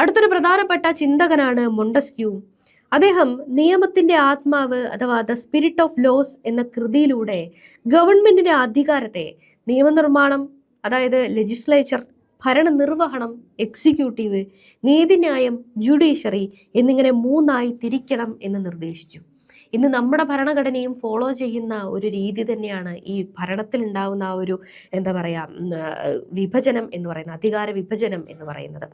അടുത്തൊരു പ്രധാനപ്പെട്ട ചിന്തകനാണ് മൊണ്ടസ്ക്യൂ. അദ്ദേഹം നിയമത്തിന്റെ ആത്മാവ് അഥവാ ദ സ്പിരിറ്റ് ഓഫ് ലോസ് എന്ന കൃതിയിലൂടെ ഗവൺമെന്റിന്റെ അധികാരത്തെ നിയമനിർമ്മാണം, അതായത് ലെജിസ്ലേച്ചർ, ഭരണനിർവഹണം, എക്സിക്യൂട്ടീവ്, നീതിന്യായം, ജുഡീഷ്യറി എന്നിങ്ങനെ 3ആയി തിരിക്കണം എന്ന് നിർദ്ദേശിച്ചു. ഇന്ന് നമ്മുടെ ഭരണഘടനയും ഫോളോ ചെയ്യുന്ന ഒരു രീതി തന്നെയാണ് ഈ ഭരണത്തിൽ ഉണ്ടാകുന്ന ആ ഒരു വിഭജനം എന്ന് പറയുന്നത്, അധികാര വിഭജനം എന്ന് പറയുന്നത്.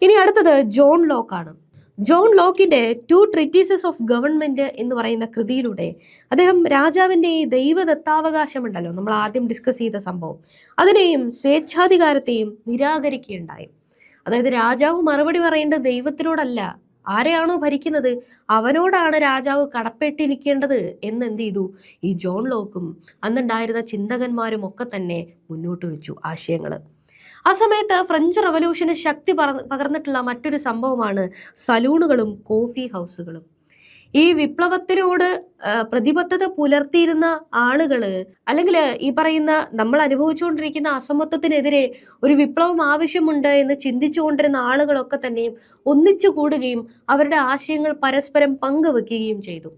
ഇനി അടുത്തത് ജോൺ ലോക്കാണ്. ജോൺ ലോക്കിന്റെ 2 ട്രീറ്റീസസ് ഓഫ് ഗവൺമെന്റ് എന്ന് പറയുന്ന കൃതിയിലൂടെ അദ്ദേഹം രാജാവിന്റെ ഈ ദൈവദത്താവകാശം ഉണ്ടല്ലോ, നമ്മൾ ആദ്യം ഡിസ്കസ് ചെയ്ത സംഭവം, അതിനെയും സ്വേച്ഛാധികാരത്തെയും നിരാകരിക്കുകയുണ്ടായി. അതായത് രാജാവ് മറുപടി പറയേണ്ടത് ദൈവത്തിനോടല്ല, ആരെയാണോ ഭരിക്കുന്നത് അവനോടാണ് രാജാവ് കടപ്പെട്ടിരിക്കേണ്ടത് എന്ന് എന്ത് ചെയ്തു ഈ ജോൺ ലോക്കും അന്നുണ്ടായിരുന്ന ചിന്തകന്മാരും ഒക്കെ തന്നെ മുന്നോട്ട് വെച്ചു ആശയങ്ങൾ. ആ സമയത്ത് ഫ്രഞ്ച് റവല്യൂഷന് ശക്തി പകർന്നിട്ടുള്ള മറ്റൊരു സംഭവമാണ് സലൂണുകളും കോഫി ഹൗസുകളും. ഈ വിപ്ലവത്തിനോട് പ്രതിബദ്ധത പുലർത്തിയിരുന്ന ആളുകള്, അല്ലെങ്കിൽ ഈ പറയുന്ന നമ്മൾ അനുഭവിച്ചുകൊണ്ടിരിക്കുന്ന അസമത്വത്തിനെതിരെ ഒരു വിപ്ലവം ആവശ്യമുണ്ട് എന്ന് ചിന്തിച്ചുകൊണ്ടിരുന്ന ആളുകളൊക്കെ തന്നെയും ഒന്നിച്ചു കൂടുകയും അവരുടെ ആശയങ്ങൾ പരസ്പരം പങ്കുവെക്കുകയും ചെയ്തു.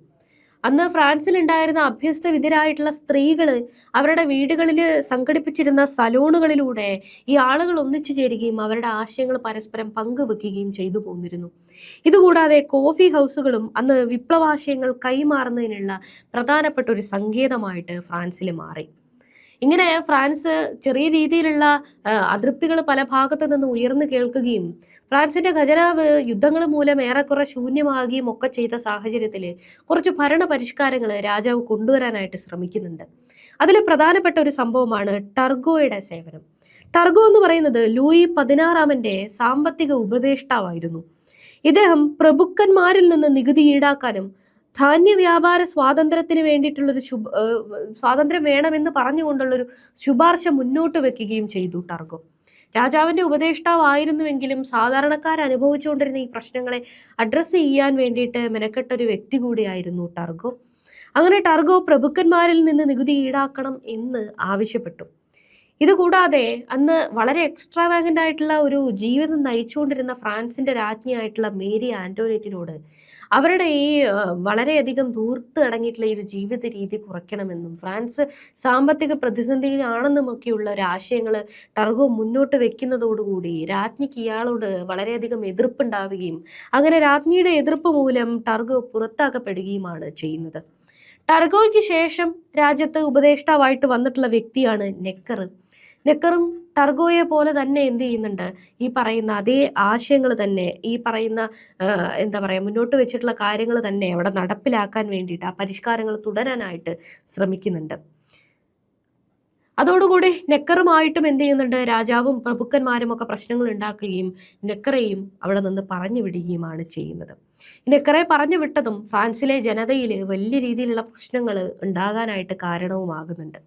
അന്ന് ഫ്രാൻസിലുണ്ടായിരുന്ന അഭ്യസ്തവിദ്യരായിട്ടുള്ള സ്ത്രീകള് അവരുടെ വീടുകളിൽ സംഘടിപ്പിച്ചിരുന്ന സലോണുകളിലൂടെ ഈ ആളുകൾ ഒന്നിച്ചു ചേരുകയും അവരുടെ ആശയങ്ങൾ പരസ്പരം പങ്കുവെക്കുകയും ചെയ്തു പോന്നിരുന്നു. ഇതുകൂടാതെ കോഫി ഹൗസുകളും അന്ന് വിപ്ലവാശയങ്ങൾ കൈമാറുന്നതിനുള്ള പ്രധാനപ്പെട്ട ഒരു സങ്കേതമായിട്ട് ഫ്രാൻസിൽ മാറി. ഇങ്ങനെ ഫ്രാൻസ് ചെറിയ രീതിയിലുള്ള അതൃപ്തികൾ പല ഭാഗത്തു നിന്ന് ഉയർന്നു കേൾക്കുകയും ഫ്രാൻസിന്റെ ഖജനാവ് യുദ്ധങ്ങൾ മൂലം ഏറെക്കുറെ ശൂന്യമാകുകയും ഒക്കെ ചെയ്ത സാഹചര്യത്തിൽ കുറച്ച് ഭരണ പരിഷ്കാരങ്ങൾ രാജാവ് കൊണ്ടുവരാനായിട്ട് ശ്രമിക്കുന്നുണ്ട്. അതിൽ പ്രധാനപ്പെട്ട ഒരു സംഭവമാണ് ടർഗോയുടെ സേവനം. ടർഗോ എന്ന് പറയുന്നത് ലൂയി 16 സാമ്പത്തിക ഉപദേഷ്ടാവായിരുന്നു. ഇദ്ദേഹം പ്രഭുക്കന്മാരിൽ നിന്ന് നികുതി ഈടാക്കാനും ധാന്യ വ്യാപാര സ്വാതന്ത്ര്യത്തിന് വേണ്ടിയിട്ടുള്ളൊരു സ്വാതന്ത്ര്യം വേണമെന്ന് പറഞ്ഞുകൊണ്ടുള്ളൊരു ശുപാർശ മുന്നോട്ട് വെക്കുകയും ചെയ്തു ടർഗോ. രാജാവിന്റെ ഉപദേഷ്ടാവായിരുന്നുവെങ്കിലും സാധാരണക്കാർ അനുഭവിച്ചുകൊണ്ടിരുന്ന ഈ പ്രശ്നങ്ങളെ അഡ്രസ്സ് ചെയ്യാൻ വേണ്ടിയിട്ട് മെനക്കെട്ട ഒരു വ്യക്തി കൂടിയായിരുന്നു ടർഗോ. അങ്ങനെ ടർഗോ പ്രഭുക്കന്മാരിൽ നിന്ന് നികുതി ഈടാക്കണം എന്ന് ആവശ്യപ്പെട്ടു. ഇതുകൂടാതെ അന്ന് വളരെ എക്സ്ട്രാവാഗന്റ് ആയിട്ടുള്ള ഒരു ജീവിതം നയിച്ചുകൊണ്ടിരുന്ന ഫ്രാൻസിന്റെ രാജ്ഞിയായിട്ടുള്ള മേരി ആന്റോനേറ്റിനോട് അവരുടെ ഈ വളരെയധികം ധൂർത്ത് അടങ്ങിയിട്ടുള്ള ഈ ഒരു ജീവിത രീതി കുറയ്ക്കണമെന്നും ഫ്രാൻസ് സാമ്പത്തിക പ്രതിസന്ധിയിലാണെന്നുമൊക്കെയുള്ള ഒരു ആശയങ്ങൾ ടർഗോ മുന്നോട്ട് വെക്കുന്നതോടുകൂടി രാജ്ഞിക്ക് ഇയാളോട് വളരെയധികം എതിർപ്പുണ്ടാവുകയും അങ്ങനെ രാജ്ഞിയുടെ എതിർപ്പ് മൂലം ടർഗോ പുറത്താക്കപ്പെടുകയുമാണ് ചെയ്യുന്നത്. ടർഗോയ്ക്ക് ശേഷം രാജ്യത്ത് ഉപദേഷ്ടാവായിട്ട് വന്നിട്ടുള്ള വ്യക്തിയാണ് നെക്കർ. നെക്കറും ടർഗോയെ പോലെ തന്നെ എന്ത് ചെയ്യുന്നുണ്ട്, ഈ പറയുന്ന അതേ ആശയങ്ങൾ തന്നെ, ഈ പറയുന്ന എന്താ പറയുക മുന്നോട്ട് വെച്ചിട്ടുള്ള കാര്യങ്ങൾ തന്നെ അവിടെ നടപ്പിലാക്കാൻ വേണ്ടിയിട്ട് ആ പരിഷ്കാരങ്ങൾ തുടരാനായിട്ട് ശ്രമിക്കുന്നുണ്ട്. അതോടുകൂടി നെക്കറുമായിട്ടും എന്ത് ചെയ്യുന്നുണ്ട്, രാജാവും പ്രഭുക്കന്മാരും ഒക്കെ പ്രശ്നങ്ങൾ ഉണ്ടാക്കുകയും നെക്കറേയും അവിടെ നിന്ന് പറഞ്ഞു വിടുകയുമാണ് ചെയ്യുന്നത്. നെക്കറെ പറഞ്ഞു വിട്ടതും ഫ്രാൻസിലെ ജനതയിൽ വലിയ രീതിയിലുള്ള പ്രശ്നങ്ങൾ ഉണ്ടാകാനായിട്ട് കാരണവുമാകുന്നുണ്ട്.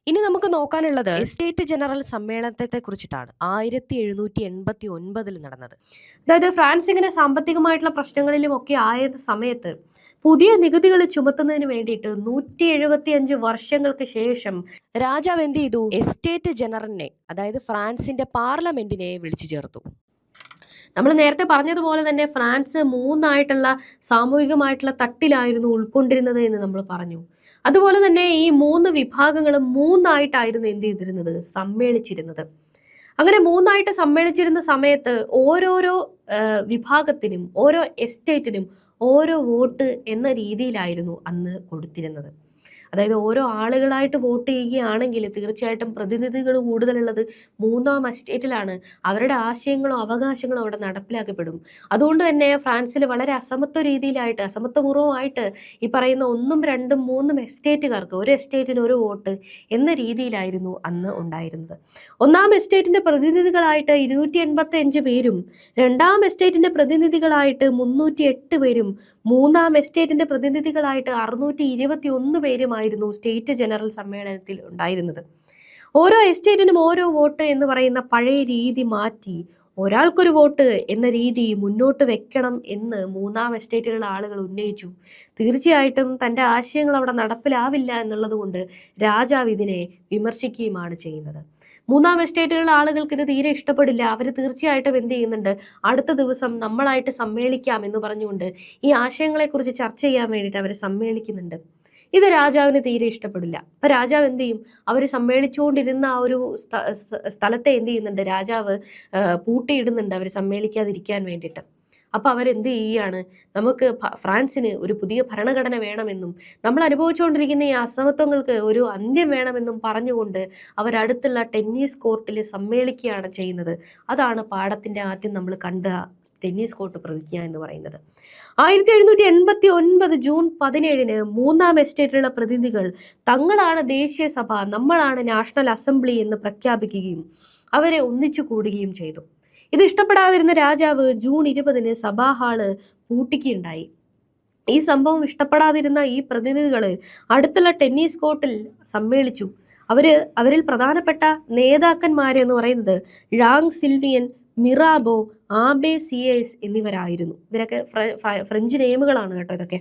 ഇനി നമുക്ക് നോക്കാനുള്ളത് എസ്റ്റേറ്റ് ജനറൽ സമ്മേളനത്തെ കുറിച്ചിട്ടാണ്. 1789 നടന്നത്. അതായത് ഫ്രാൻസ് ഇങ്ങനെ സാമ്പത്തികമായിട്ടുള്ള പ്രശ്നങ്ങളിലും ഒക്കെ ആയ സമയത്ത് പുതിയ നികുതികൾ ചുമത്തുന്നതിന് വേണ്ടിയിട്ട് 175 വർഷങ്ങൾക്ക് ശേഷം രാജാവ് എന്ത് ചെയ്തു, എസ്റ്റേറ്റ് ജനറലിനെ, അതായത് ഫ്രാൻസിന്റെ പാർലമെന്റിനെ വിളിച്ചു ചേർത്തു. നമ്മൾ നേരത്തെ പറഞ്ഞതുപോലെ തന്നെ ഫ്രാൻസ് 3 സാമൂഹികമായിട്ടുള്ള തട്ടിലായിരുന്നു ഉൾക്കൊണ്ടിരുന്നത് എന്ന് നമ്മൾ പറഞ്ഞു. അതുപോലെ തന്നെ ഈ 3 വിഭാഗങ്ങളും 3 എന്ത് ചെയ്തിരുന്നത്, സമ്മേളിച്ചിരുന്നത്. അങ്ങനെ 3 സമ്മേളിച്ചിരുന്ന സമയത്ത് ഓരോരോ വിഭാഗത്തിനും ഓരോ എസ്റ്റേറ്റിനും ഓരോ വോട്ട് എന്ന രീതിയിലായിരുന്നു അന്ന് കൊടുത്തിരുന്നത്. അതായത് ഓരോ ആളുകളായിട്ട് വോട്ട് ചെയ്യുകയാണെങ്കിൽ തീർച്ചയായിട്ടും പ്രതിനിധികൾ കൂടുതലുള്ളത് 3ാം എസ്റ്റേറ്റിലാണ്. അവരുടെ ആശയങ്ങളും അവകാശങ്ങളും അവിടെ നടപ്പിലാക്കപ്പെടും. അതുകൊണ്ട് തന്നെ ഫ്രാൻസിൽ വളരെ അസമത്വപൂർവ്വമായിട്ട് ഈ പറയുന്ന 1ഉം 2ഉം 3ഉം എസ്റ്റേറ്റുകാർക്ക് ഒരു എസ്റ്റേറ്റിന് ഒരു വോട്ട് എന്ന രീതിയിലായിരുന്നു അന്ന് ഉണ്ടായിരുന്നത്. 1ാം എസ്റ്റേറ്റിന്റെ പ്രതിനിധികളായിട്ട് 285 പേരും 2ാം എസ്റ്റേറ്റിന്റെ പ്രതിനിധികളായിട്ട് 308 പേരും 3ാം എസ്റ്റേറ്റിന്റെ പ്രതിനിധികളായിട്ട് 621 പേരുമായിരുന്നു സ്റ്റേറ്റ് ജനറൽ സമ്മേളനത്തിൽ ഉണ്ടായിരുന്നത്. ഓരോ എസ്റ്റേറ്റിനും ഓരോ വോട്ട് എന്ന് പറയുന്ന പഴയ രീതി മാറ്റി ഒരാൾക്കൊരു വോട്ട് എന്ന രീതി മുന്നോട്ട് വെക്കണം എന്ന് 3ാം എസ്റ്റേറ്റിലുള്ള ആളുകൾ ഉന്നയിച്ചു. തീർച്ചയായിട്ടും തൻ്റെ ആശയങ്ങൾ അവിടെ നടപ്പിലാവില്ല എന്നുള്ളത് കൊണ്ട് രാജാവ് ഇതിനെ വിമർശിക്കുകയുമാണ് ചെയ്യുന്നത്. 3ാം എസ്റ്റേറ്റിലുള്ള ആളുകൾക്ക് ഇത് തീരെ ഇഷ്ടപ്പെടില്ല. അവർ തീർച്ചയായിട്ടും എന്ത് ചെയ്യുന്നുണ്ട്, അടുത്ത ദിവസം നമ്മളായിട്ട് സമ്മേളിക്കാം എന്ന് പറഞ്ഞുകൊണ്ട് ഈ ആശയങ്ങളെക്കുറിച്ച് ചർച്ച ചെയ്യാൻ വേണ്ടിയിട്ട് അവർ സമ്മേളിക്കുന്നുണ്ട്. ഇത് രാജാവിന് തീരെ ഇഷ്ടപ്പെടില്ല. അപ്പൊ രാജാവ് എന്ത് ചെയ്യും, അവർ സമ്മേളിച്ചുകൊണ്ടിരുന്ന ആ ഒരു സ്ഥലത്തെ എന്ത് ചെയ്യുന്നുണ്ട്, രാജാവ് പൂട്ടിയിടുന്നുണ്ട് അവർ സമ്മേളിക്കാതിരിക്കാൻ വേണ്ടിയിട്ട്. അപ്പൊ അവരെന്ത് ചെയ്യുകയാണ്, നമുക്ക് ഫ്രാൻസിന് ഒരു പുതിയ ഭരണഘടന വേണമെന്നും നമ്മൾ അനുഭവിച്ചുകൊണ്ടിരിക്കുന്ന ഈ അസമത്വങ്ങൾക്ക് ഒരു അന്ത്യം വേണമെന്നും പറഞ്ഞുകൊണ്ട് അവരടുത്തുള്ള ടെന്നീസ് കോർട്ടിൽ സമ്മേളിക്കുകയാണ് ചെയ്യുന്നത്. അതാണ് പാഠത്തിന്റെ ആദ്യം നമ്മൾ കണ്ട ടെന്നീസ് കോർട്ട് പ്രതിജ്ഞ എന്ന് പറയുന്നത്. 1789 ജൂൺ 17 3ാം എസ്റ്റേറ്റിലുള്ള പ്രതിനിധികൾ തങ്ങളാണ് ദേശീയ സഭ, നമ്മളാണ് നാഷണൽ അസംബ്ലി എന്ന് പ്രഖ്യാപിക്കുകയും അവരെ ഒന്നിച്ചു കൂടുകയും ചെയ്തു. ഇത് ഇഷ്ടപ്പെടാതിരുന്ന രാജാവ് ജൂൺ 20 സഭാ ഹാള് പൂട്ടിക്കുകയുണ്ടായി. ഈ സംഭവം ഇഷ്ടപ്പെടാതിരുന്ന ഈ പ്രതിനിധികൾ അടുത്തുള്ള ടെന്നീസ് കോർട്ടിൽ സമ്മേളിച്ചു. അവരിൽ പ്രധാനപ്പെട്ട നേതാക്കന്മാരെന്ന് പറയുന്നത് ഴാങ് സിൽവിയൻ, മിറാബോ, ആബെ സിയേസ് എന്നിവരായിരുന്നു. ഇവരൊക്കെ ഫ്രഞ്ച് നെയിമുകളാണ് കേട്ടോ ഇതൊക്കെ.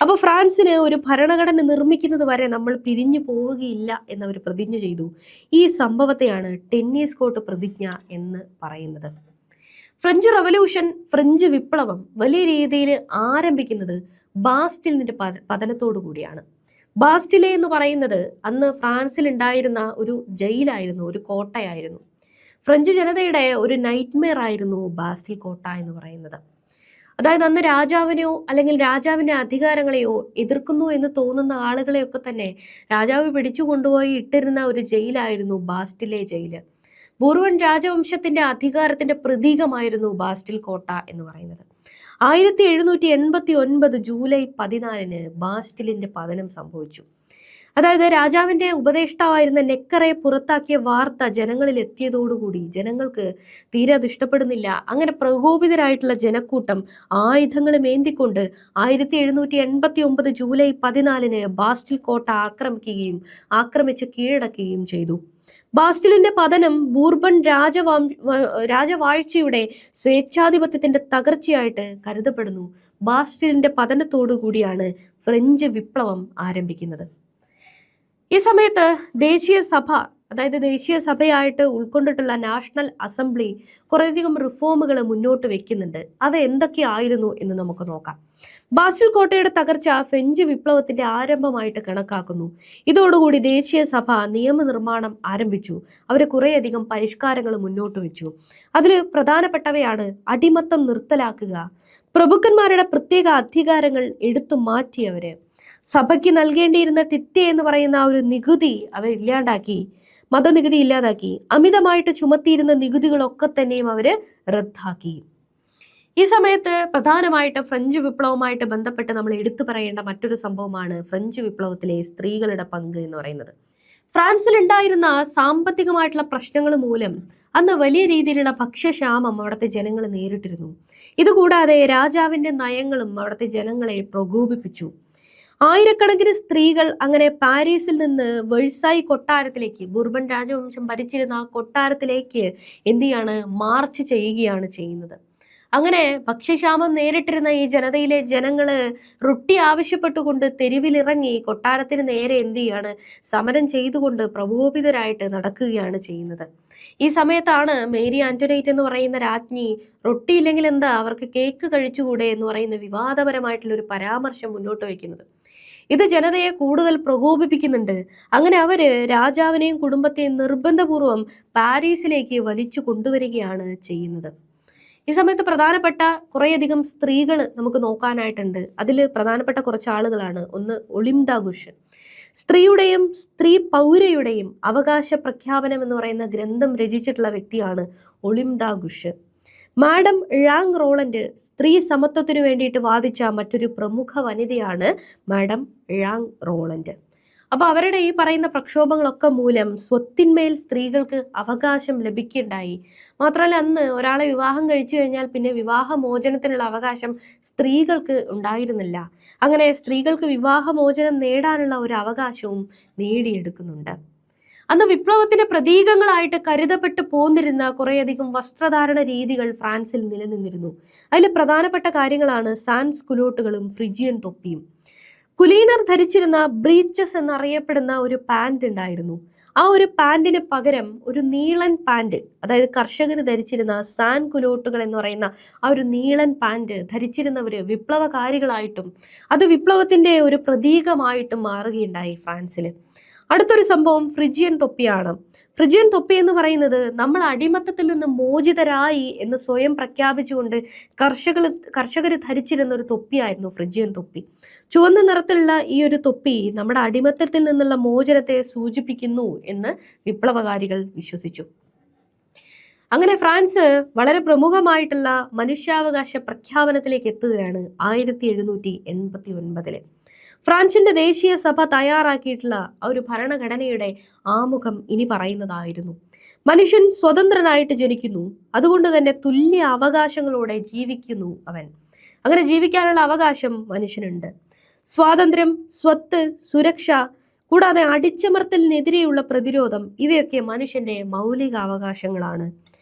അപ്പോൾ ഫ്രാൻസിന് ഒരു ഭരണഘടന നിർമ്മിക്കുന്നത് വരെ നമ്മൾ പിരിഞ്ഞു പോവുകയില്ല എന്നവർ പ്രതിജ്ഞ ചെയ്തു. ഈ സംഭവത്തെയാണ് ടെന്നീസ് കോർട്ട് പ്രതിജ്ഞ എന്ന് പറയുന്നത്. ഫ്രഞ്ച് റവല്യൂഷൻ, ഫ്രഞ്ച് വിപ്ലവം വലിയ രീതിയിൽ ആരംഭിക്കുന്നത് ബാസ്റ്റിലിന്റെ പതനത്തോടു കൂടിയാണ്. ബാസ്റ്റിലെ എന്ന് പറയുന്നത് അന്ന് ഫ്രാൻസിൽ ഉണ്ടായിരുന്ന ഒരു ജയിലായിരുന്നു, ഒരു കോട്ടയായിരുന്നു. ഫ്രഞ്ച് ജനതയുടെ ഒരു നൈറ്റ്മെയർ ആയിരുന്നു ബാസ്റ്റിൽ കോട്ട എന്ന് പറയുന്നത്. അതായത് അന്ന് രാജാവിനെയോ അല്ലെങ്കിൽ രാജാവിന്റെ അധികാരങ്ങളെയോ എതിർക്കുന്നു എന്ന് തോന്നുന്ന ആളുകളെയൊക്കെ തന്നെ രാജാവ് പിടിച്ചു കൊണ്ടുപോയി ഇട്ടിരുന്ന ഒരു ജയിലായിരുന്നു ബാസ്റ്റിലെ ജയില്. ബൂർബൺ രാജവംശത്തിന്റെ അധികാരത്തിന്റെ പ്രതീകമായിരുന്നു ബാസ്റ്റിൽ കോട്ട എന്ന് പറയുന്നത്. 1789 ജൂലൈ 14 ബാസ്റ്റിലിന്റെ പതനം സംഭവിച്ചു. അതായത് രാജാവിന്റെ ഉപദേഷ്ടാവായിരുന്ന നെക്കറെ പുറത്താക്കിയ വാർത്ത ജനങ്ങളിൽ എത്തിയതോടുകൂടി ജനങ്ങൾക്ക് തീരെ അത് ഇഷ്ടപ്പെടുന്നില്ല. അങ്ങനെ പ്രകോപിതരായിട്ടുള്ള ജനക്കൂട്ടം ആയുധങ്ങളും ഏന്തിക്കൊണ്ട് 1789 ജൂലൈ 14 ബാസ്റ്റിൽ കോട്ട ആക്രമിച്ച് കീഴടക്കുകയും ചെയ്തു. ബാസ്റ്റിലിന്റെ പതനം ബൂർബൺ രാജവാഴ്ചയുടെ സ്വേച്ഛാധിപത്യത്തിന്റെ തകർച്ചയായിട്ട് കരുതപ്പെടുന്നു. ബാസ്റ്റിലിന്റെ പതനത്തോടു കൂടിയാണ് ഫ്രഞ്ച് വിപ്ലവം ആരംഭിക്കുന്നത്. ഈ സമയത്ത് ദേശീയ സഭയായിട്ട് ഉൾക്കൊണ്ടിട്ടുള്ള നാഷണൽ അസംബ്ലി കുറേയധികം റിഫോമുകൾ മുന്നോട്ട് വെക്കുന്നുണ്ട്. അവ എന്തൊക്കെയായിരുന്നു എന്ന് നമുക്ക് നോക്കാം. ബാസ്റ്റിൽ കോട്ടയുടെ തകർച്ച ഫ്രഞ്ച് വിപ്ലവത്തിന്റെ ആരംഭമായിട്ട് കണക്കാക്കുന്നു. ഇതോടുകൂടി ദേശീയ സഭ നിയമനിർമ്മാണം ആരംഭിച്ചു. അവർ കുറേയധികം പരിഷ്കാരങ്ങൾ മുന്നോട്ട് വെച്ചു. അതിൽ പ്രധാനപ്പെട്ടവയാണ് അടിമത്തം നിർത്തലാക്കുക, പ്രഭുക്കന്മാരുടെ പ്രത്യേക അധികാരങ്ങൾ എടുത്തു മാറ്റിയവര്, സഭയ്ക്ക് നൽകേണ്ടിയിരുന്ന തിത്യ എന്ന് പറയുന്ന ഒരു നികുതി അവർ ഇല്ലാണ്ടാക്കി, മതനികുതി ഇല്ലാതാക്കി, അമിതമായിട്ട് ചുമത്തിയിരുന്ന നികുതികളൊക്കെ തന്നെയും അവര് റദ്ദാക്കി. ഈ സമയത്ത് പ്രധാനമായിട്ട് ഫ്രഞ്ച് വിപ്ലവവുമായിട്ട് ബന്ധപ്പെട്ട് നമ്മൾ എടുത്തു പറയേണ്ട മറ്റൊരു സംഭവമാണ് ഫ്രഞ്ച് വിപ്ലവത്തിലെ സ്ത്രീകളുടെ പങ്ക് എന്ന് പറയുന്നത്. ഫ്രാൻസിൽ ഉണ്ടായിരുന്ന സാമ്പത്തികമായിട്ടുള്ള പ്രശ്നങ്ങൾ മൂലം അന്ന് വലിയ രീതിയിലുള്ള ഭക്ഷ്യക്ഷാമം അവിടുത്തെ ജനങ്ങൾ നേരിട്ടിരുന്നു. ഇതുകൂടാതെ രാജാവിന്റെ നയങ്ങളും അവിടുത്തെ ജനങ്ങളെ പ്രകോപിപ്പിച്ചു. ആയിരക്കണക്കിന് സ്ത്രീകൾ അങ്ങനെ പാരീസിൽ നിന്ന് വെഴ്സായി കൊട്ടാരത്തിലേക്ക്, ബൂർബൺ രാജവംശം ഭരിച്ചിരുന്ന ആ കൊട്ടാരത്തിലേക്ക് മാർച്ച് ചെയ്യുകയാണ് ചെയ്യുന്നത്. അങ്ങനെ ഭക്ഷ്യക്ഷാമം നേരിട്ടിരുന്ന ഈ ജനതയിലെ ജനങ്ങള് റൊട്ടി ആവശ്യപ്പെട്ടുകൊണ്ട് തെരുവിലിറങ്ങി കൊട്ടാരത്തിന് നേരെ സമരം ചെയ്തുകൊണ്ട് പ്രകോപിതരായിട്ട് നടക്കുകയാണ് ചെയ്യുന്നത്. ഈ സമയത്താണ് മേരി ആന്റോനൈറ്റ് എന്ന് പറയുന്ന രാജ്ഞി റൊട്ടി ഇല്ലെങ്കിൽ അവർക്ക് കേക്ക് കഴിച്ചുകൂടെ എന്ന് പറയുന്ന വിവാദപരമായിട്ടുള്ള ഒരു പരാമർശം മുന്നോട്ട് വയ്ക്കുന്നത്. ഇത് ജനതയെ കൂടുതൽ പ്രകോപിപ്പിക്കുന്നുണ്ട്. അങ്ങനെ അവര് രാജാവിനെയും കുടുംബത്തെയും നിർബന്ധപൂർവം പാരീസിലേക്ക് വലിച്ചു കൊണ്ടുവരികയാണ് ചെയ്യുന്നത്. ഈ സമയത്ത് പ്രധാനപ്പെട്ട കുറേയധികം സ്ത്രീകൾ നമുക്ക് നോക്കാനായിട്ടുണ്ട്. അതിൽ പ്രധാനപ്പെട്ട കുറച്ച് ആളുകളാണ്. ഒന്ന് ഒളിംദാഗുഷ്. സ്ത്രീയുടെയും സ്ത്രീ പൗരയുടെയും അവകാശ പ്രഖ്യാപനം എന്ന് പറയുന്ന ഗ്രന്ഥം രചിച്ചിട്ടുള്ള വ്യക്തിയാണ് ഒളിംദാഗുഷ്. മാഡം ഴാങ് റോളൻഡ് സ്ത്രീ സമത്വത്തിനു വേണ്ടിയിട്ട് വാദിച്ച മറ്റൊരു പ്രമുഖ വനിതയാണ് മാഡം ഴാങ് റോളൻഡ്. അപ്പൊ അവരുടെ ഈ പറയുന്ന പ്രക്ഷോഭങ്ങളൊക്കെ മൂലം സ്വത്തിന്മേൽ സ്ത്രീകൾക്ക് അവകാശം ലഭിക്കുകയുണ്ടായി. മാത്രമല്ല അന്ന് ഒരാളെ വിവാഹം കഴിച്ചു കഴിഞ്ഞാൽ പിന്നെ വിവാഹമോചനത്തിനുള്ള അവകാശം സ്ത്രീകൾക്ക് ഉണ്ടായിരുന്നില്ല. അങ്ങനെ സ്ത്രീകൾക്ക് വിവാഹമോചനം നേടാനുള്ള ഒരു അവകാശവും നേടിയെടുക്കുന്നുണ്ട്. അന്ന് വിപ്ലവത്തിന്റെ പ്രതീകങ്ങളായിട്ട് കരുതപ്പെട്ടു പോന്നിരുന്ന കുറേയധികം വസ്ത്രധാരണ രീതികൾ ഫ്രാൻസിൽ നിലനിന്നിരുന്നു. അതിൽ പ്രധാനപ്പെട്ട കാര്യങ്ങളാണ് സാൻസ് കുലോട്ടുകളും ഫ്രിജിയൻ തൊപ്പിയും. കുലീനർ ധരിച്ചിരുന്ന ബ്രീച്ചസ് എന്നറിയപ്പെടുന്ന ഒരു പാൻറ് ഉണ്ടായിരുന്നു. ആ ഒരു പാൻറിന് പകരം ഒരു നീളൻ പാൻറ്, അതായത് കർഷകർ ധരിച്ചിരുന്ന സാൻ കുലോട്ടുകൾ എന്ന് പറയുന്ന ആ ഒരു നീളൻ പാൻറ് ധരിച്ചിരുന്നവര് വിപ്ലവകാരികളായിട്ടും അത് വിപ്ലവത്തിന്റെ ഒരു പ്രതീകമായിട്ടും മാറുകയുണ്ടായി ഫ്രാൻസിൽ. അടുത്തൊരു സംഭവം ഫ്രിജിയൻ തൊപ്പിയാണ്. ഫ്രിജിയൻ തൊപ്പി എന്ന് പറയുന്നത് നമ്മൾ അടിമത്തത്തിൽ നിന്ന് മോചിതരായി എന്ന് സ്വയം പ്രഖ്യാപിച്ചുകൊണ്ട് കർഷകർ ധരിച്ചിരുന്ന ഒരു തൊപ്പിയായിരുന്നു ഫ്രിജിയൻ തൊപ്പി. ചുവന്ന നിറത്തിലുള്ള ഈ ഒരു തൊപ്പി നമ്മുടെ അടിമത്തത്തിൽ നിന്നുള്ള മോചനത്തെ സൂചിപ്പിക്കുന്നു എന്ന് വിപ്ലവകാരികൾ വിശ്വസിച്ചു. അങ്ങനെ ഫ്രാൻസ് വളരെ പ്രമുഖമായിട്ടുള്ള മനുഷ്യാവകാശ പ്രഖ്യാപനത്തിലേക്ക് എത്തുകയാണ് 1789. ഫ്രാൻസിന്റെ ദേശീയ സഭ തയ്യാറാക്കിയിട്ടുള്ള ഒരു ഭരണഘടനയുടെ ആമുഖം ഇനി പറയുന്നതായിരുന്നു: മനുഷ്യൻ സ്വതന്ത്രനായിട്ട് ജനിക്കുന്നു, അതുകൊണ്ട് തന്നെ തുല്യ അവകാശങ്ങളോടെ ജീവിക്കുന്നു അവൻ. അങ്ങനെ ജീവിക്കാനുള്ള അവകാശം മനുഷ്യനുണ്ട്. സ്വാതന്ത്ര്യം, സ്വത്ത്, സുരക്ഷ, കൂടാതെ അടിച്ചമർത്തലിനെതിരെയുള്ള പ്രതിരോധം ഇവയൊക്കെ മനുഷ്യന്റെ മൗലിക അവകാശങ്ങളാണ്.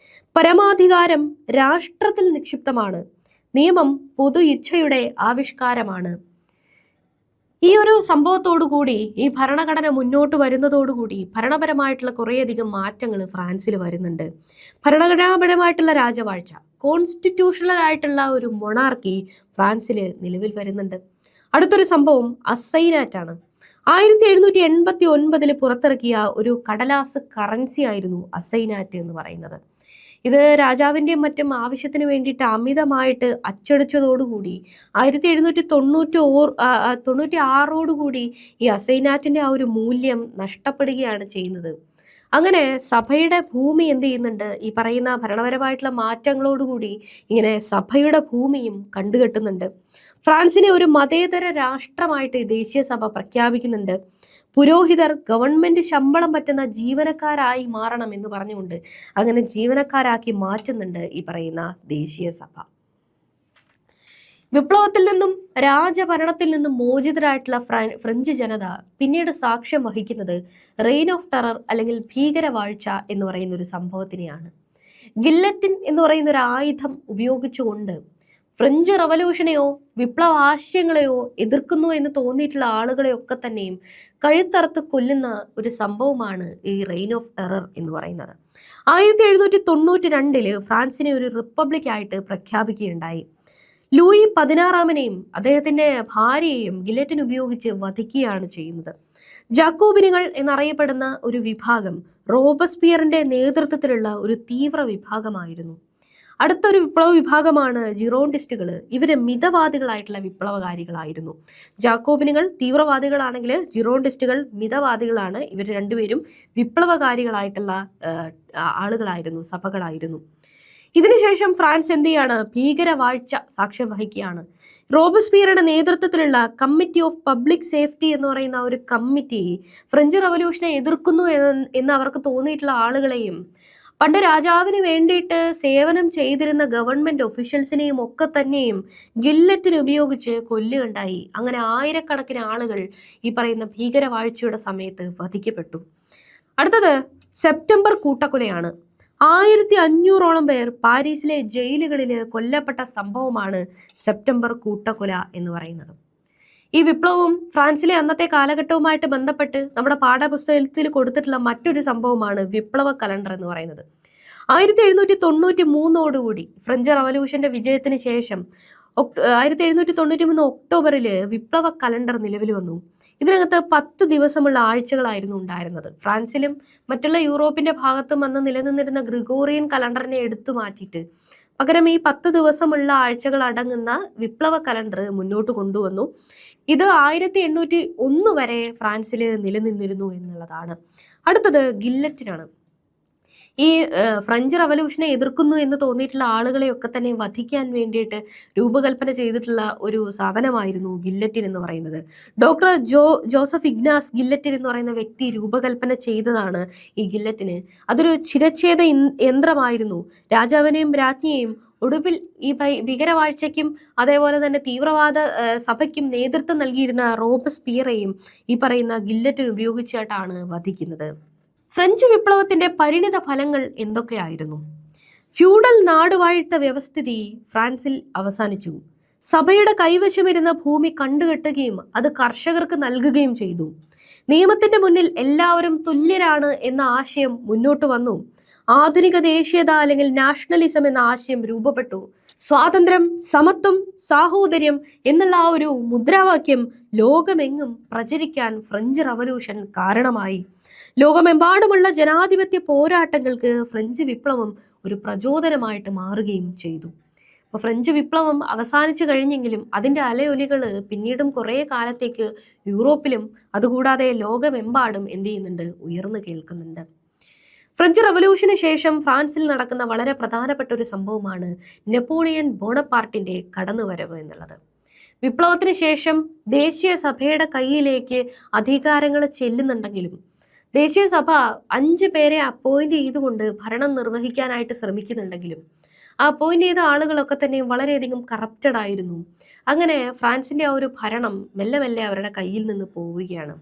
പരമാധികാരം രാഷ്ട്രത്തിൽ നിക്ഷിപ്തമാണ്. നിയമം പൊതു ഇച്ഛയുടെ ആവിഷ്കാരമാണ്. ഈ ഒരു സംഭവത്തോടുകൂടി ഈ ഭരണഘടന മുന്നോട്ട് വരുന്നതോടുകൂടി ഭരണപരമായിട്ടുള്ള കുറേയധികം മാറ്റങ്ങൾ ഫ്രാൻസിൽ വരുന്നുണ്ട്. ഭരണഘടനാപരമായിട്ടുള്ള രാജവാഴ്ച, കോൺസ്റ്റിറ്റ്യൂഷണൽ ആയിട്ടുള്ള ഒരു മൊണാർക്കി ഫ്രാൻസിൽ നിലവിൽ വരുന്നുണ്ട്. അടുത്തൊരു സംഭവം അസൈനാറ്റ് ആണ്. 1789 പുറത്തിറക്കിയ ഒരു കടലാസ് കറൻസി ആയിരുന്നു അസൈനാറ്റ് എന്ന് പറയുന്നത്. ഇത് രാജാവിൻ്റെയും മറ്റും ആവശ്യത്തിന് വേണ്ടിയിട്ട് അമിതമായിട്ട് അച്ചടിച്ചതോടുകൂടി 1796 ഈ അസൈനാറ്റിന്റെ ആ ഒരു മൂല്യം നഷ്ടപ്പെടുകയാണ് ചെയ്യുന്നത്. അങ്ങനെ സഭയുടെ ഭൂമി എന്ത് ചെയ്യുന്നുണ്ട്, ഈ പറയുന്ന ഭരണപരമായിട്ടുള്ള മാറ്റങ്ങളോടുകൂടി ഇങ്ങനെ സഭയുടെ ഭൂമിയും കണ്ടുകെട്ടുന്നുണ്ട്. ഫ്രാൻസിനെ ഒരു മതേതര രാഷ്ട്രമായിട്ട് ദേശീയ സഭ പ്രഖ്യാപിക്കുന്നുണ്ട്. പുരോഹിതർ ഗവൺമെന്റ് ശമ്പളം പറ്റുന്ന ജീവനക്കാരായി മാറണം എന്ന് പറഞ്ഞുകൊണ്ട് അങ്ങനെ ജീവനക്കാരാക്കി മാറ്റുന്നുണ്ട് ഈ പറയുന്ന ദേശീയ സഭ. വിപ്ലവത്തിൽ നിന്നും രാജഭരണത്തിൽ നിന്നും മോചിതരായിട്ടുള്ള ഫ്രഞ്ച് ജനത പിന്നീട് സാക്ഷ്യം വഹിക്കുന്നത് റെയിൻ ഓഫ് ടെറർ അല്ലെങ്കിൽ ഭീകരവാഴ്ച എന്ന് പറയുന്ന ഒരു സംഭവത്തിനെയാണ്. ഗില്ലറ്റിൻ എന്ന് പറയുന്ന ഒരു ആയുധം ഉപയോഗിച്ചുകൊണ്ട് ഫ്രഞ്ച് റവല്യൂഷനെയോ വിപ്ലവ ആശയങ്ങളെയോ എതിർക്കുന്നു എന്ന് തോന്നിയിട്ടുള്ള ആളുകളെയൊക്കെ തന്നെയും കഴുത്തറുത്ത് കൊല്ലുന്ന ഒരു സംഭവമാണ് ഈ റെയിൻ ഓഫ് ടെറർ എന്ന് പറയുന്നത്. 1792 ഫ്രാൻസിനെ ഒരു റിപ്പബ്ലിക് ആയിട്ട് പ്രഖ്യാപിക്കുകയുണ്ടായി. ലൂയി 16 അദ്ദേഹത്തിന്റെ ഭാര്യയെയും ഗില്ലറ്റിൻ ഉപയോഗിച്ച് വധിക്കുകയാണ് ചെയ്യുന്നത്. ജാക്കോബിനുകൾ എന്നറിയപ്പെടുന്ന ഒരു വിഭാഗം റോബസ്പിയറിന്റെ നേതൃത്വത്തിലുള്ള ഒരു തീവ്ര വിഭാഗമായിരുന്നു. അടുത്തൊരു വിപ്ലവ വിഭാഗമാണ് ജിറോണ്ടിസ്റ്റുകൾ. ഇവര് മിതവാദികളായിട്ടുള്ള വിപ്ലവകാരികളായിരുന്നു. ജാക്കോബിനുകൾ തീവ്രവാദികളാണെങ്കിൽ ജിറോണ്ടിസ്റ്റുകൾ മിതവാദികളാണ്. ഇവർ രണ്ടുപേരും വിപ്ലവകാരികളായിട്ടുള്ള ആളുകളായിരുന്നു, സഭകളായിരുന്നു. ഇതിനുശേഷം ഫ്രാൻസ് എന്ത് ചെയ്യാണ്, ഭീകരവാഴ്ച സാക്ഷ്യം വഹിക്കുകയാണ്. റോബസ്പിയറുടെ നേതൃത്വത്തിലുള്ള കമ്മിറ്റി ഓഫ് പബ്ലിക് സേഫ്റ്റി എന്ന് പറയുന്ന ഒരു കമ്മിറ്റി ഫ്രഞ്ച് റവല്യൂഷനെ എതിർക്കുന്നു എന്ന് അവർക്ക് തോന്നിയിട്ടുള്ള ആളുകളെയും പണ്ട് രാജാവിന് വേണ്ടിയിട്ട് സേവനം ചെയ്തിരുന്ന ഗവൺമെന്റ് ഒഫീഷ്യൽസിനെയും ഒക്കെ തന്നെയും ഗില്ലറ്റിന് ഉപയോഗിച്ച് കൊല്ലുകയുണ്ടായി. അങ്ങനെ ആയിരക്കണക്കിന് ആളുകൾ ഈ പറയുന്ന ഭീകരവാഴ്ചയുടെ സമയത്ത് വധിക്കപ്പെട്ടു. അടുത്തത് സെപ്റ്റംബർ കൂട്ടക്കൊലയാണ്. 1500ഓളം പേർ പാരീസിലെ ജയിലുകളിൽ കൊല്ലപ്പെട്ട സംഭവമാണ് സെപ്റ്റംബർ കൂട്ടക്കൊല എന്ന് പറയുന്നത്. ഈ വിപ്ലവവും ഫ്രാൻസിലെ അന്നത്തെ കാലഘട്ടവുമായിട്ട് ബന്ധപ്പെട്ട് നമ്മുടെ പാഠപുസ്തകത്തിൽ കൊടുത്തിട്ടുള്ള മറ്റൊരു സംഭവമാണ് വിപ്ലവ കലണ്ടർ എന്ന് പറയുന്നത്. 1793 ഫ്രഞ്ച് റവല്യൂഷന്റെ വിജയത്തിന് ശേഷം 1793 ഒക്ടോബറിൽ വിപ്ലവ കലണ്ടർ നിലവിൽ വന്നു. ഇതിനകത്ത് 10 ദിവസമുള്ള ആഴ്ചകളായിരുന്നു ഉണ്ടായിരുന്നത്. ഫ്രാൻസിലും മറ്റുള്ള യൂറോപ്പിന്റെ ഭാഗത്തും അന്ന് നിലനിന്നിരുന്ന ഗ്രിഗോറിയൻ കലണ്ടറിനെ എടുത്തു മാറ്റിയിട്ട് പകരം ഈ 10 ദിവസമുള്ള ആഴ്ചകൾ അടങ്ങുന്ന വിപ്ലവ കലണ്ടർ മുന്നോട്ട് കൊണ്ടുവന്നു. ഇത് 1801 വരെ ഫ്രാൻസിൽ നിലനിന്നിരുന്നു എന്നുള്ളതാണ്. അടുത്തത് ഗില്ലറ്റിനാണ്. ഈ ഫ്രഞ്ച് റവല്യൂഷനെ എതിർക്കുന്നു എന്ന് തോന്നിയിട്ടുള്ള ആളുകളെയൊക്കെ തന്നെ വധിക്കാൻ വേണ്ടിയിട്ട് രൂപകൽപ്പന ചെയ്തിട്ടുള്ള ഒരു സാധനമായിരുന്നു ഗില്ലറ്റിൻ എന്ന് പറയുന്നത്. ഡോക്ടർ ജോസഫ് ഇഗ്നാസ് ഗില്ലറ്റിൻ എന്ന് പറയുന്ന വ്യക്തി രൂപകൽപ്പന ചെയ്തതാണ് ഈ ഗില്ലറ്റിന്. അതൊരു ചിരച്ഛേദ യന്ത്രമായിരുന്നു. രാജാവിനെയും രാജ്ഞിയെയും ഒടുവിൽ ഈ ഭീകരവാഴ്ചയ്ക്കും അതേപോലെ തന്നെ തീവ്രവാദ സഭയ്ക്കും നേതൃത്വം നൽകിയിരുന്ന റോബസ്പിയറെയും ഈ പറയുന്ന ഗില്ലറ്റിൻ ഉപയോഗിച്ചിട്ടാണ് വധിക്കുന്നത്. ഫ്രഞ്ച് വിപ്ലവത്തിന്റെ പരിണിത ഫലങ്ങൾ എന്തൊക്കെയായിരുന്നു? ഫ്യൂഡൽ നാടുവാഴ്ത്ത വ്യവസ്ഥിതി ഫ്രാൻസിൽ അവസാനിച്ചു. സഭയുടെ കൈവശമിരുന്ന ഭൂമി കണ്ടുകെട്ടുകയും അത് കർഷകർക്ക് നൽകുകയും ചെയ്തു. നിയമത്തിന്റെ മുന്നിൽ എല്ലാവരും തുല്യരാണ് എന്ന ആശയം മുന്നോട്ട് വന്നു. ആധുനിക ദേശീയത അല്ലെങ്കിൽ നാഷണലിസം എന്ന ആശയം രൂപപ്പെട്ടു. സ്വാതന്ത്ര്യം, സമത്വം, സാഹോദര്യം എന്നുള്ള ആ ഒരു മുദ്രാവാക്യം ലോകമെങ്ങും പ്രചരിക്കാൻ ഫ്രഞ്ച് റവല്യൂഷൻ കാരണമായി. ലോകമെമ്പാടുമുള്ള ജനാധിപത്യ പോരാട്ടങ്ങൾക്ക് ഫ്രഞ്ച് വിപ്ലവം ഒരു പ്രചോദനമായിട്ട് മാറുകയും ചെയ്തു. അപ്പോൾ ഫ്രഞ്ച് വിപ്ലവം അവസാനിച്ചു കഴിഞ്ഞെങ്കിലും അതിൻ്റെ അലയൊലികൾ പിന്നീടും കുറേ കാലത്തേക്ക് യൂറോപ്പിലും അതുകൂടാതെ ലോകമെമ്പാടും എന്ത് ചെയ്യുന്നുണ്ട്, ഉയർന്നു കേൾക്കുന്നുണ്ട്. ഫ്രഞ്ച് റവല്യൂഷന് ശേഷം ഫ്രാൻസിൽ നടക്കുന്ന വളരെ പ്രധാനപ്പെട്ട ഒരു സംഭവമാണ് നെപ്പോളിയൻ ബോണപ്പാർട്ടിന്റെ കടന്നുവരവ് എന്നുള്ളത്. വിപ്ലവത്തിന് ശേഷം ദേശീയ സഭയുടെ കയ്യിലേക്ക് അധികാരങ്ങൾ ചെല്ലുന്നുണ്ടെങ്കിലും ദേശീയ സഭ 5 പേരെ അപ്പോയിന്റ് ചെയ്തുകൊണ്ട് ഭരണം നിർവഹിക്കാനായിട്ട് ശ്രമിക്കുന്നുണ്ടെങ്കിലും ആ അപ്പോയിന്റ് ചെയ്ത ആളുകളൊക്കെ തന്നെ വളരെയധികം കറപ്റ്റഡ് ആയിരുന്നു. അങ്ങനെ ഫ്രാൻസിന്റെ ആ ഒരു ഭരണം മെല്ലെ മെല്ലെ അവരുടെ കയ്യിൽ നിന്ന് പോവുകയാണ്.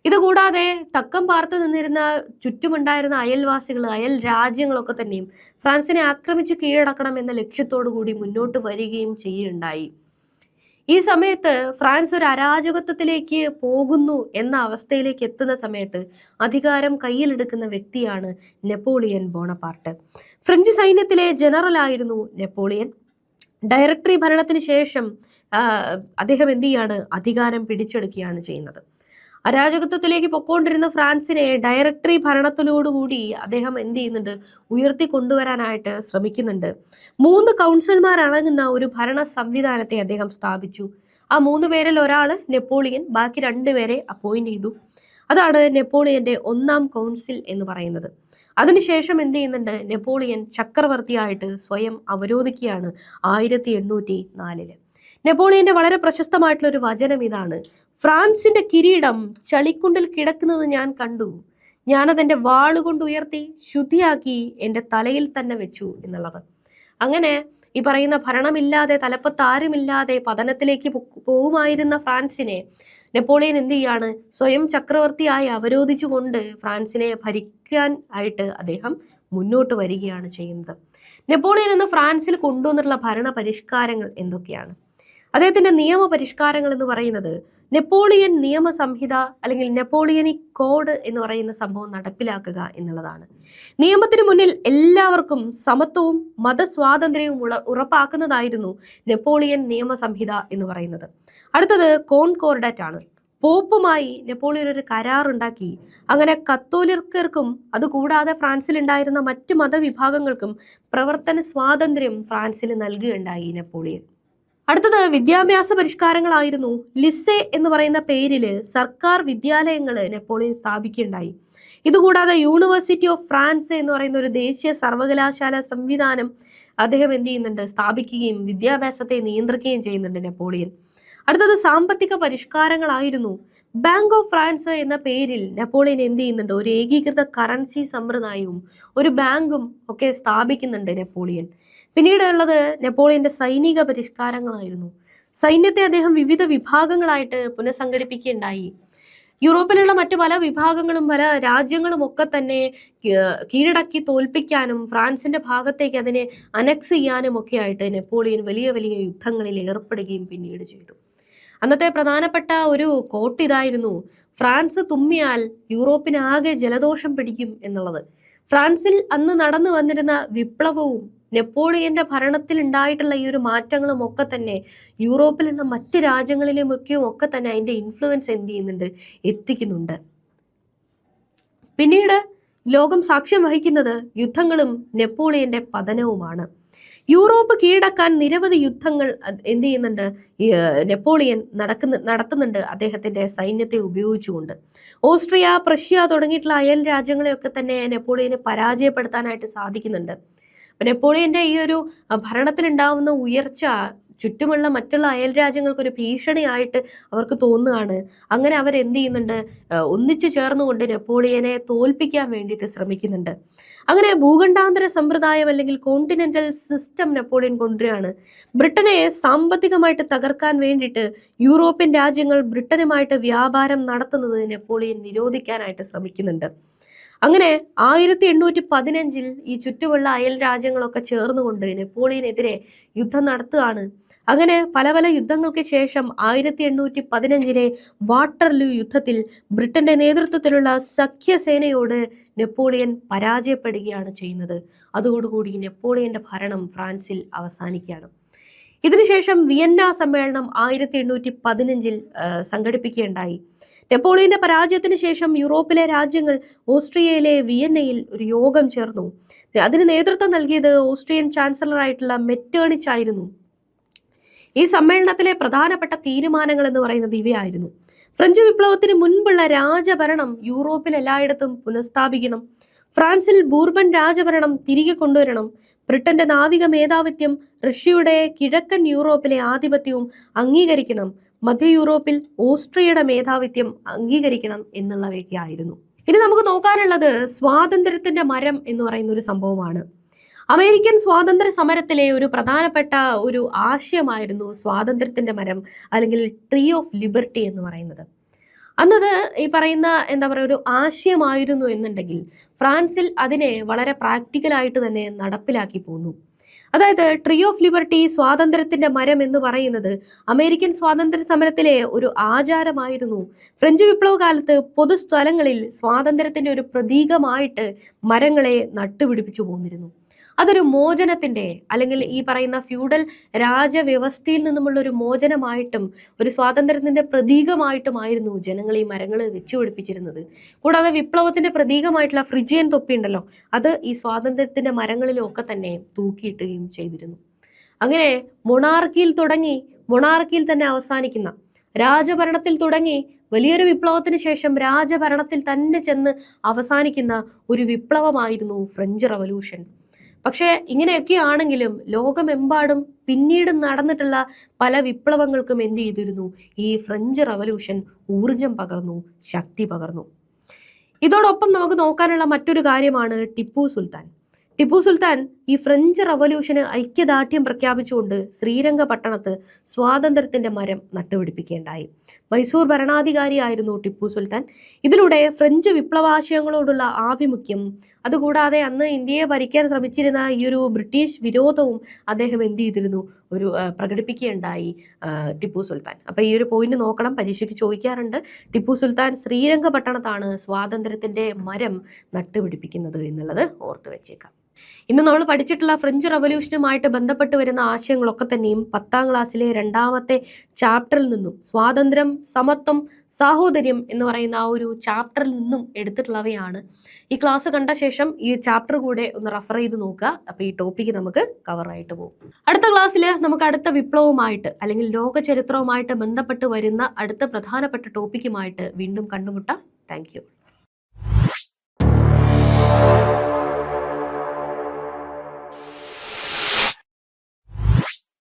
ഇതുകൂടാതെ തക്കം പാർത്തു നിന്നിരുന്ന ചുറ്റുമുണ്ടായിരുന്ന അയൽവാസികൾ, അയൽ രാജ്യങ്ങളൊക്കെ തന്നെയും ഫ്രാൻസിനെ ആക്രമിച്ച് കീഴടക്കണം എന്ന ലക്ഷ്യത്തോടു കൂടി മുന്നോട്ട് വരികയും ചെയ്യുകയുണ്ടായി. ഈ സമയത്ത് ഫ്രാൻസ് ഒരു അരാജകത്വത്തിലേക്ക് പോകുന്നു എന്ന അവസ്ഥയിലേക്ക് എത്തുന്ന സമയത്ത് അധികാരം കയ്യിലെടുക്കുന്ന വ്യക്തിയാണ് നെപ്പോളിയൻ ബോണപ്പാർട്ട്. ഫ്രഞ്ച് സൈന്യത്തിലെ ജനറൽ ആയിരുന്നു നെപ്പോളിയൻ. ഡയറക്ടറി ഭരണത്തിന് ശേഷം അദ്ദേഹം എന്ത് ചെയ്യാണ്, അധികാരം പിടിച്ചെടുക്കുകയാണ് ചെയ്യുന്നത്. അരാജകത്വത്തിലേക്ക് പൊക്കോണ്ടിരുന്ന ഫ്രാൻസിനെ ഡയറക്ടറി ഭരണത്തിലോടുകൂടി അദ്ദേഹം എന്ത് ചെയ്യുന്നുണ്ട്, ഉയർത്തി കൊണ്ടുവരാനായിട്ട് ശ്രമിക്കുന്നുണ്ട്. 3 കൗൺസിൽമാർ അടങ്ങുന്ന ഒരു ഭരണ സംവിധാനത്തെ അദ്ദേഹം സ്ഥാപിച്ചു. ആ 3 പേരിൽ ഒരാൾ നെപ്പോളിയൻ, ബാക്കി 2 പേരെ അപ്പോയിന്റ് ചെയ്തു. അതാണ് നെപ്പോളിയന്റെ 1ാം കൗൺസിൽ എന്ന് പറയുന്നത്. അതിനുശേഷം എന്ത് ചെയ്യുന്നുണ്ട്, നെപ്പോളിയൻ ചക്രവർത്തിയായിട്ട് സ്വയം അവരോധിക്കുകയാണ് 1804. നെപ്പോളിയന്റെ വളരെ പ്രശസ്തമായിട്ടുള്ള ഒരു വചനം ഇതാണ്: ഫ്രാൻസിന്റെ കിരീടം ചളിക്കുണ്ടിൽ കിടക്കുന്നത് ഞാൻ കണ്ടു, ഞാനതെന്റെ വാളുകൊണ്ട് ഉയർത്തി ശുദ്ധിയാക്കി എൻ്റെ തലയിൽ തന്നെ വെച്ചു എന്നുള്ളത്. അങ്ങനെ ഈ പറയുന്ന ഭരണമില്ലാതെ, തലപ്പത്ത് ആരുമില്ലാതെ പതനത്തിലേക്ക് പോവുമായിരുന്ന ഫ്രാൻസിനെ നെപ്പോളിയൻ എന്ത് ചെയ്യാണ്, സ്വയം ചക്രവർത്തിയായി അവരോധിച്ചുകൊണ്ട് ഫ്രാൻസിനെ ഭരിക്കാൻ ആയിട്ട് അദ്ദേഹം മുന്നോട്ട് വരികയാണ് ചെയ്യുന്നത്. നെപ്പോളിയൻ എന്ന് ഫ്രാൻസിൽ കൊണ്ടുവന്നിട്ടുള്ള ഭരണ പരിഷ്കാരങ്ങൾ എന്തൊക്കെയാണ്? അദ്ദേഹത്തിന്റെ നിയമ പരിഷ്കാരങ്ങൾ എന്ന് പറയുന്നത് നെപ്പോളിയൻ നിയമസംഹിത അല്ലെങ്കിൽ നെപ്പോളിയനിക് കോഡ് എന്ന് പറയുന്ന സംഭവം നടപ്പിലാക്കുക എന്നുള്ളതാണ്. നിയമത്തിന് മുന്നിൽ എല്ലാവർക്കും സമത്വവും മതസ്വാതന്ത്ര്യവും ഉറപ്പാക്കുന്നതായിരുന്നു നെപ്പോളിയൻ നിയമസംഹിത എന്ന് പറയുന്നത്. അടുത്തത് കോൺകോർഡറ്റ് ആണ്. പോപ്പുമായി നെപ്പോളിയൻ ഒരു കരാറുണ്ടാക്കി. അങ്ങനെ കത്തോലിക്കർക്കും അതുകൂടാതെ ഫ്രാൻസിൽ ഉണ്ടായിരുന്ന മറ്റ് മതവിഭാഗങ്ങൾക്കും പ്രവർത്തന സ്വാതന്ത്ര്യം ഫ്രാൻസിൽ നൽകുകയുണ്ടായി നെപ്പോളിയൻ. അടുത്തത് വിദ്യാഭ്യാസ പരിഷ്കാരങ്ങളായിരുന്നു. ലിസെ എന്ന് പറയുന്ന പേരിൽ സർക്കാർ വിദ്യാലയങ്ങൾ നെപ്പോളിയൻ സ്ഥാപിക്കുകയുണ്ടായി. ഇതുകൂടാതെ യൂണിവേഴ്സിറ്റി ഓഫ് ഫ്രാൻസ് എന്ന് പറയുന്ന ഒരു ദേശീയ സർവകലാശാല സംവിധാനം അദ്ദേഹം എന്ത് ചെയ്യുന്നുണ്ട്, സ്ഥാപിക്കുകയും വിദ്യാഭ്യാസത്തെ നിയന്ത്രിക്കുകയും ചെയ്യുന്നുണ്ട് നെപ്പോളിയൻ. അടുത്തത് സാമ്പത്തിക പരിഷ്കാരങ്ങളായിരുന്നു. ബാങ്ക് ഓഫ് ഫ്രാൻസ് എന്ന പേരിൽ നെപ്പോളിയൻ എന്ത് ചെയ്യുന്നുണ്ട്, ഒരു ഏകീകൃത കറൻസി സമ്പ്രദായവും ഒരു ബാങ്കും ഒക്കെ സ്ഥാപിക്കുന്നുണ്ട് നെപ്പോളിയൻ. പിന്നീട് ഉള്ളത് നെപ്പോളിയന്റെ സൈനിക പരിഷ്കാരങ്ങളായിരുന്നു. സൈന്യത്തെ അദ്ദേഹം വിവിധ വിഭാഗങ്ങളായിട്ട് പുനഃസംഘടിപ്പിക്കുകയുണ്ടായി. യൂറോപ്പിലുള്ള മറ്റു പല വിഭാഗങ്ങളും പല രാജ്യങ്ങളും ഒക്കെ തന്നെ കീഴടക്കി തോൽപ്പിക്കാനും ഫ്രാൻസിന്റെ ഭാഗത്തേക്ക് അതിനെ അനക്സ് ചെയ്യാനും ഒക്കെ ആയിട്ട് നെപ്പോളിയൻ വലിയ വലിയ യുദ്ധങ്ങളിൽ ഏർപ്പെടുകയും പിന്നീട് ചെയ്തു. അന്നത്തെ പ്രധാനപ്പെട്ട ഒരു കോട്ട് ഇതായിരുന്നു: ഫ്രാൻസ് തുമ്മിയാൽ യൂറോപ്പിനാകെ ജലദോഷം പിടിക്കും എന്നുള്ളത്. ഫ്രാൻസിൽ അന്ന് നടന്നു വന്നിരുന്ന വിപ്ലവവും നെപ്പോളിയന്റെ ഭരണത്തിൽ ഉണ്ടായിട്ടുള്ള ഈ ഒരു മാറ്റങ്ങളും ഒക്കെ തന്നെ യൂറോപ്പിലുള്ള മറ്റ് രാജ്യങ്ങളിലുമൊക്കെയും ഒക്കെ തന്നെ അതിന്റെ ഇൻഫ്ലുവൻസ് എന്ത് ചെയ്യുന്നുണ്ട്, എത്തിക്കുന്നുണ്ട്. പിന്നീട് ലോകം സാക്ഷ്യം വഹിക്കുന്നത് യുദ്ധങ്ങളും നെപ്പോളിയന്റെ പതനവുമാണ്. യൂറോപ്പ് കീഴടക്കാൻ നിരവധി യുദ്ധങ്ങൾ എന്ത് ചെയ്യുന്നുണ്ട്, നെപ്പോളിയൻ നടത്തുന്നുണ്ട് അദ്ദേഹത്തിന്റെ സൈന്യത്തെ ഉപയോഗിച്ചുകൊണ്ട്. ഓസ്ട്രിയ, പ്രഷ്യ തുടങ്ങിയിട്ടുള്ള അയൽ രാജ്യങ്ങളെയൊക്കെ തന്നെ നെപ്പോളിയനെ പരാജയപ്പെടുത്താനായിട്ട് സാധിക്കുന്നുണ്ട്. നെപ്പോളിയന്റെ ഈ ഒരു ഭരണത്തിലുണ്ടാവുന്ന ഉയർച്ച ചുറ്റുമുള്ള മറ്റുള്ള അയൽ രാജ്യങ്ങൾക്ക് ഒരു ഭീഷണിയായിട്ട് അവർക്ക് തോന്നുകയാണ്. അങ്ങനെ അവരെന്ത് ചെയ്യുന്നുണ്ട്, ഒന്നിച്ചു ചേർന്നുകൊണ്ട് നെപ്പോളിയനെ തോൽപ്പിക്കാൻ വേണ്ടിയിട്ട് ശ്രമിക്കുന്നുണ്ട്. അങ്ങനെ ഭൂഖണ്ഡാന്തര സമ്പ്രദായം അല്ലെങ്കിൽ കോണ്ടിനെന്റൽ സിസ്റ്റം നെപ്പോളിയൻ കൊണ്ടുവരികയാണ്. ബ്രിട്ടനെ സാമ്പത്തികമായിട്ട് തകർക്കാൻ വേണ്ടിയിട്ട് യൂറോപ്യൻ രാജ്യങ്ങൾ ബ്രിട്ടനുമായിട്ട് വ്യാപാരം നടത്തുന്നത് നെപ്പോളിയൻ നിരോധിക്കാനായിട്ട് ശ്രമിക്കുന്നുണ്ട്. അങ്ങനെ 1815 ഈ ചുറ്റുമുള്ള അയൽ രാജ്യങ്ങളൊക്കെ ചേർന്നുകൊണ്ട് നെപ്പോളിയനെതിരെ യുദ്ധം നടത്തുകയാണ്. അങ്ങനെ പല പല യുദ്ധങ്ങൾക്ക് ശേഷം 1815 വാട്ടർലൂ യുദ്ധത്തിൽ ബ്രിട്ടന്റെ നേതൃത്വത്തിലുള്ള സഖ്യസേനയോട് നെപ്പോളിയൻ പരാജയപ്പെടുകയാണ് ചെയ്യുന്നത്. അതോടുകൂടി നെപ്പോളിയന്റെ ഭരണം ഫ്രാൻസിൽ അവസാനിക്കുകയാണ്. ഇതിനുശേഷം വിയന്ന സമ്മേളനം 1815 സംഘടിപ്പിക്കുകയുണ്ടായി. നെപ്പോളിയന്റെ പരാജയത്തിന് ശേഷം യൂറോപ്പിലെ രാജ്യങ്ങൾ ഓസ്ട്രിയയിലെ വിയന്നയിൽ ഒരു യോഗം ചേർന്നു. അതിന് നേതൃത്വം നൽകിയത് ഓസ്ട്രിയൻ ചാൻസലർ ആയിട്ടുള്ള മെറ്റേണിച്ച് ആയിരുന്നു. ഈ സമ്മേളനത്തിലെ പ്രധാനപ്പെട്ട തീരുമാനങ്ങൾ എന്ന് പറയുന്നത് ഇവയായിരുന്നു: ഫ്രഞ്ച് വിപ്ലവത്തിന് മുൻപുള്ള രാജഭരണം യൂറോപ്പിൽ എല്ലായിടത്തും പുനഃസ്ഥാപിക്കണം. ഫ്രാൻസിൽ ബൂർബൻ രാജഭരണം തിരികെ കൊണ്ടുവരണം. ബ്രിട്ടന്റെ നാവിക മേധാവിത്വം റഷ്യയുടെ കിഴക്കൻ യൂറോപ്പിലെ ആധിപത്യവും അംഗീകരിക്കണം. മധ്യ യൂറോപ്പിൽ ഓസ്ട്രിയയുടെ മേധാവിത്വം അംഗീകരിക്കണം എന്നുള്ളവയൊക്കെ ആയിരുന്നു. ഇനി നമുക്ക് നോക്കാനുള്ളത് സ്വാതന്ത്ര്യത്തിന്റെ മരം എന്ന് പറയുന്ന ഒരു സംഭവമാണ്. അമേരിക്കൻ സ്വാതന്ത്ര്യ സമരത്തിലെ ഒരു പ്രധാനപ്പെട്ട ഒരു ആശയമായിരുന്നു സ്വാതന്ത്ര്യത്തിന്റെ മരം അല്ലെങ്കിൽ ട്രീ ഓഫ് ലിബർട്ടി എന്ന് പറയുന്നത്. അന്നത് ഈ പറയുന്ന എന്താ പറയുക ഒരു ആശയമായിരുന്നു എന്നുണ്ടെങ്കിൽ ഫ്രാൻസിൽ അതിനെ വളരെ പ്രാക്ടിക്കലായിട്ട് തന്നെ നടപ്പിലാക്കി പോന്നു. അതായത് ട്രീ ഓഫ് ലിബർട്ടി, സ്വാതന്ത്ര്യത്തിന്റെ മരം എന്ന് പറയുന്നത് അമേരിക്കൻ സ്വാതന്ത്ര്യ സമരത്തിലെ ഒരു ആചാരമായിരുന്നു. ഫ്രഞ്ച് വിപ്ലവ കാലത്ത് പൊതുസ്ഥലങ്ങളിൽ സ്വാതന്ത്ര്യത്തിന്റെ ഒരു പ്രതീകമായിട്ട് മരങ്ങളെ നട്ടുപിടിപ്പിച്ചു പോന്നിരുന്നു. അതൊരു മോചനത്തിന്റെ അല്ലെങ്കിൽ ഈ പറയുന്ന ഫ്യൂഡൽ രാജവ്യവസ്ഥയിൽ നിന്നുമുള്ള ഒരു മോചനമായിട്ടും ഒരു സ്വാതന്ത്ര്യത്തിന്റെ പ്രതീകമായിട്ടുമായിരുന്നു ജനങ്ങൾ ഈ മരങ്ങൾ വെച്ചുപിടിപ്പിച്ചിരുന്നത്. കൂടാതെ വിപ്ലവത്തിന്റെ പ്രതീകമായിട്ടുള്ള ഫ്രിജിയൻ തൊപ്പി ഉണ്ടല്ലോ, അത് ഈ സ്വാതന്ത്ര്യത്തിന്റെ മരങ്ങളിലൊക്കെ തന്നെ തൂക്കിയിട്ടുകയും ചെയ്തിരുന്നു. അങ്ങനെ മൊണാർക്കിയിൽ തുടങ്ങി മൊണാർക്കിയിൽ തന്നെ അവസാനിക്കുന്ന, രാജഭരണത്തിൽ തുടങ്ങി വലിയൊരു വിപ്ലവത്തിന് ശേഷം രാജഭരണത്തിൽ തന്നെ ചെന്ന് അവസാനിക്കുന്ന ഒരു വിപ്ലവമായിരുന്നു ഫ്രഞ്ച് റവല്യൂഷൻ. പക്ഷേ ഇങ്ങനെയൊക്കെ ആണെങ്കിലും ലോകമെമ്പാടും പിന്നീട് നടന്നിട്ടുള്ള പല വിപ്ലവങ്ങൾക്കും എന്ത് ചെയ്തിരുന്നു, ഈ ഫ്രഞ്ച് റവല്യൂഷൻ ഊർജം പകർന്നു, ശക്തി പകർന്നു. ഇതോടൊപ്പം നമുക്ക് നോക്കാനുള്ള മറ്റൊരു കാര്യമാണ് ടിപ്പു സുൽത്താൻ. ടിപ്പു സുൽത്താൻ ഈ ഫ്രഞ്ച് റവല്യൂഷന് ഐക്യദാർഢ്യം പ്രഖ്യാപിച്ചുകൊണ്ട് ശ്രീരംഗപട്ടണത്ത് സ്വാതന്ത്ര്യത്തിന്റെ മരം നട്ടുപിടിപ്പിക്കുകയുണ്ടായി. മൈസൂർ ഭരണാധികാരിയായിരുന്നു ടിപ്പു സുൽത്താൻ. ഇതിലൂടെ ഫ്രഞ്ച് വിപ്ലവാശയങ്ങളോടുള്ള ആഭിമുഖ്യം, അതുകൂടാതെ അന്ന് ഇന്ത്യയെ ഭരിക്കാൻ ശ്രമിച്ചിരുന്ന ഈ ഒരു ബ്രിട്ടീഷ് വിരോധവും അദ്ദേഹം എന്ത് ചെയ്തിരുന്നു, ഒരു പ്രകടിപ്പിക്കുകയുണ്ടായി ടിപ്പു സുൽത്താൻ. അപ്പൊ ഈ ഒരു പോയിന്റ് നോക്കണം, പരീക്ഷയ്ക്ക് ചോദിക്കാറുണ്ട്. ടിപ്പു സുൽത്താൻ ശ്രീരംഗപട്ടണത്താണ് സ്വാതന്ത്ര്യത്തിന്റെ മരം നട്ടുപിടിപ്പിക്കുന്നത് എന്നുള്ളത് ഓർത്തു വെച്ചേക്കാം. ഇന്ന് നമ്മൾ പഠിച്ചിട്ടുള്ള ഫ്രഞ്ച് റവല്യൂഷനുമായിട്ട് ബന്ധപ്പെട്ട് വരുന്ന ആശയങ്ങളൊക്കെ തന്നെയും 10ാം ക്ലാസ്സിലെ 2ാമത്തെ ചാപ്റ്ററിൽ നിന്നും, സ്വാതന്ത്ര്യം, സമത്വം, സാഹോദര്യം എന്ന് പറയുന്ന ആ ഒരു ചാപ്റ്ററിൽ നിന്നും എടുത്തിട്ടുള്ളവയാണ്. ഈ ക്ലാസ് കണ്ട ശേഷം ഈ ചാപ്റ്റർ കൂടെ ഒന്ന് റെഫർ ചെയ്ത് നോക്കുക. അപ്പൊ ഈ ടോപ്പിക്ക് നമുക്ക് കവറായിട്ട് പോകും. അടുത്ത ക്ലാസ്സിൽ നമുക്ക് അടുത്ത വിപ്ലവമായിട്ട് അല്ലെങ്കിൽ ലോക ചരിത്രവുമായിട്ട് ബന്ധപ്പെട്ട് വരുന്ന അടുത്ത പ്രധാനപ്പെട്ട ടോപ്പിക്കുമായിട്ട് വീണ്ടും കണ്ടുമുട്ടാം. Thank you.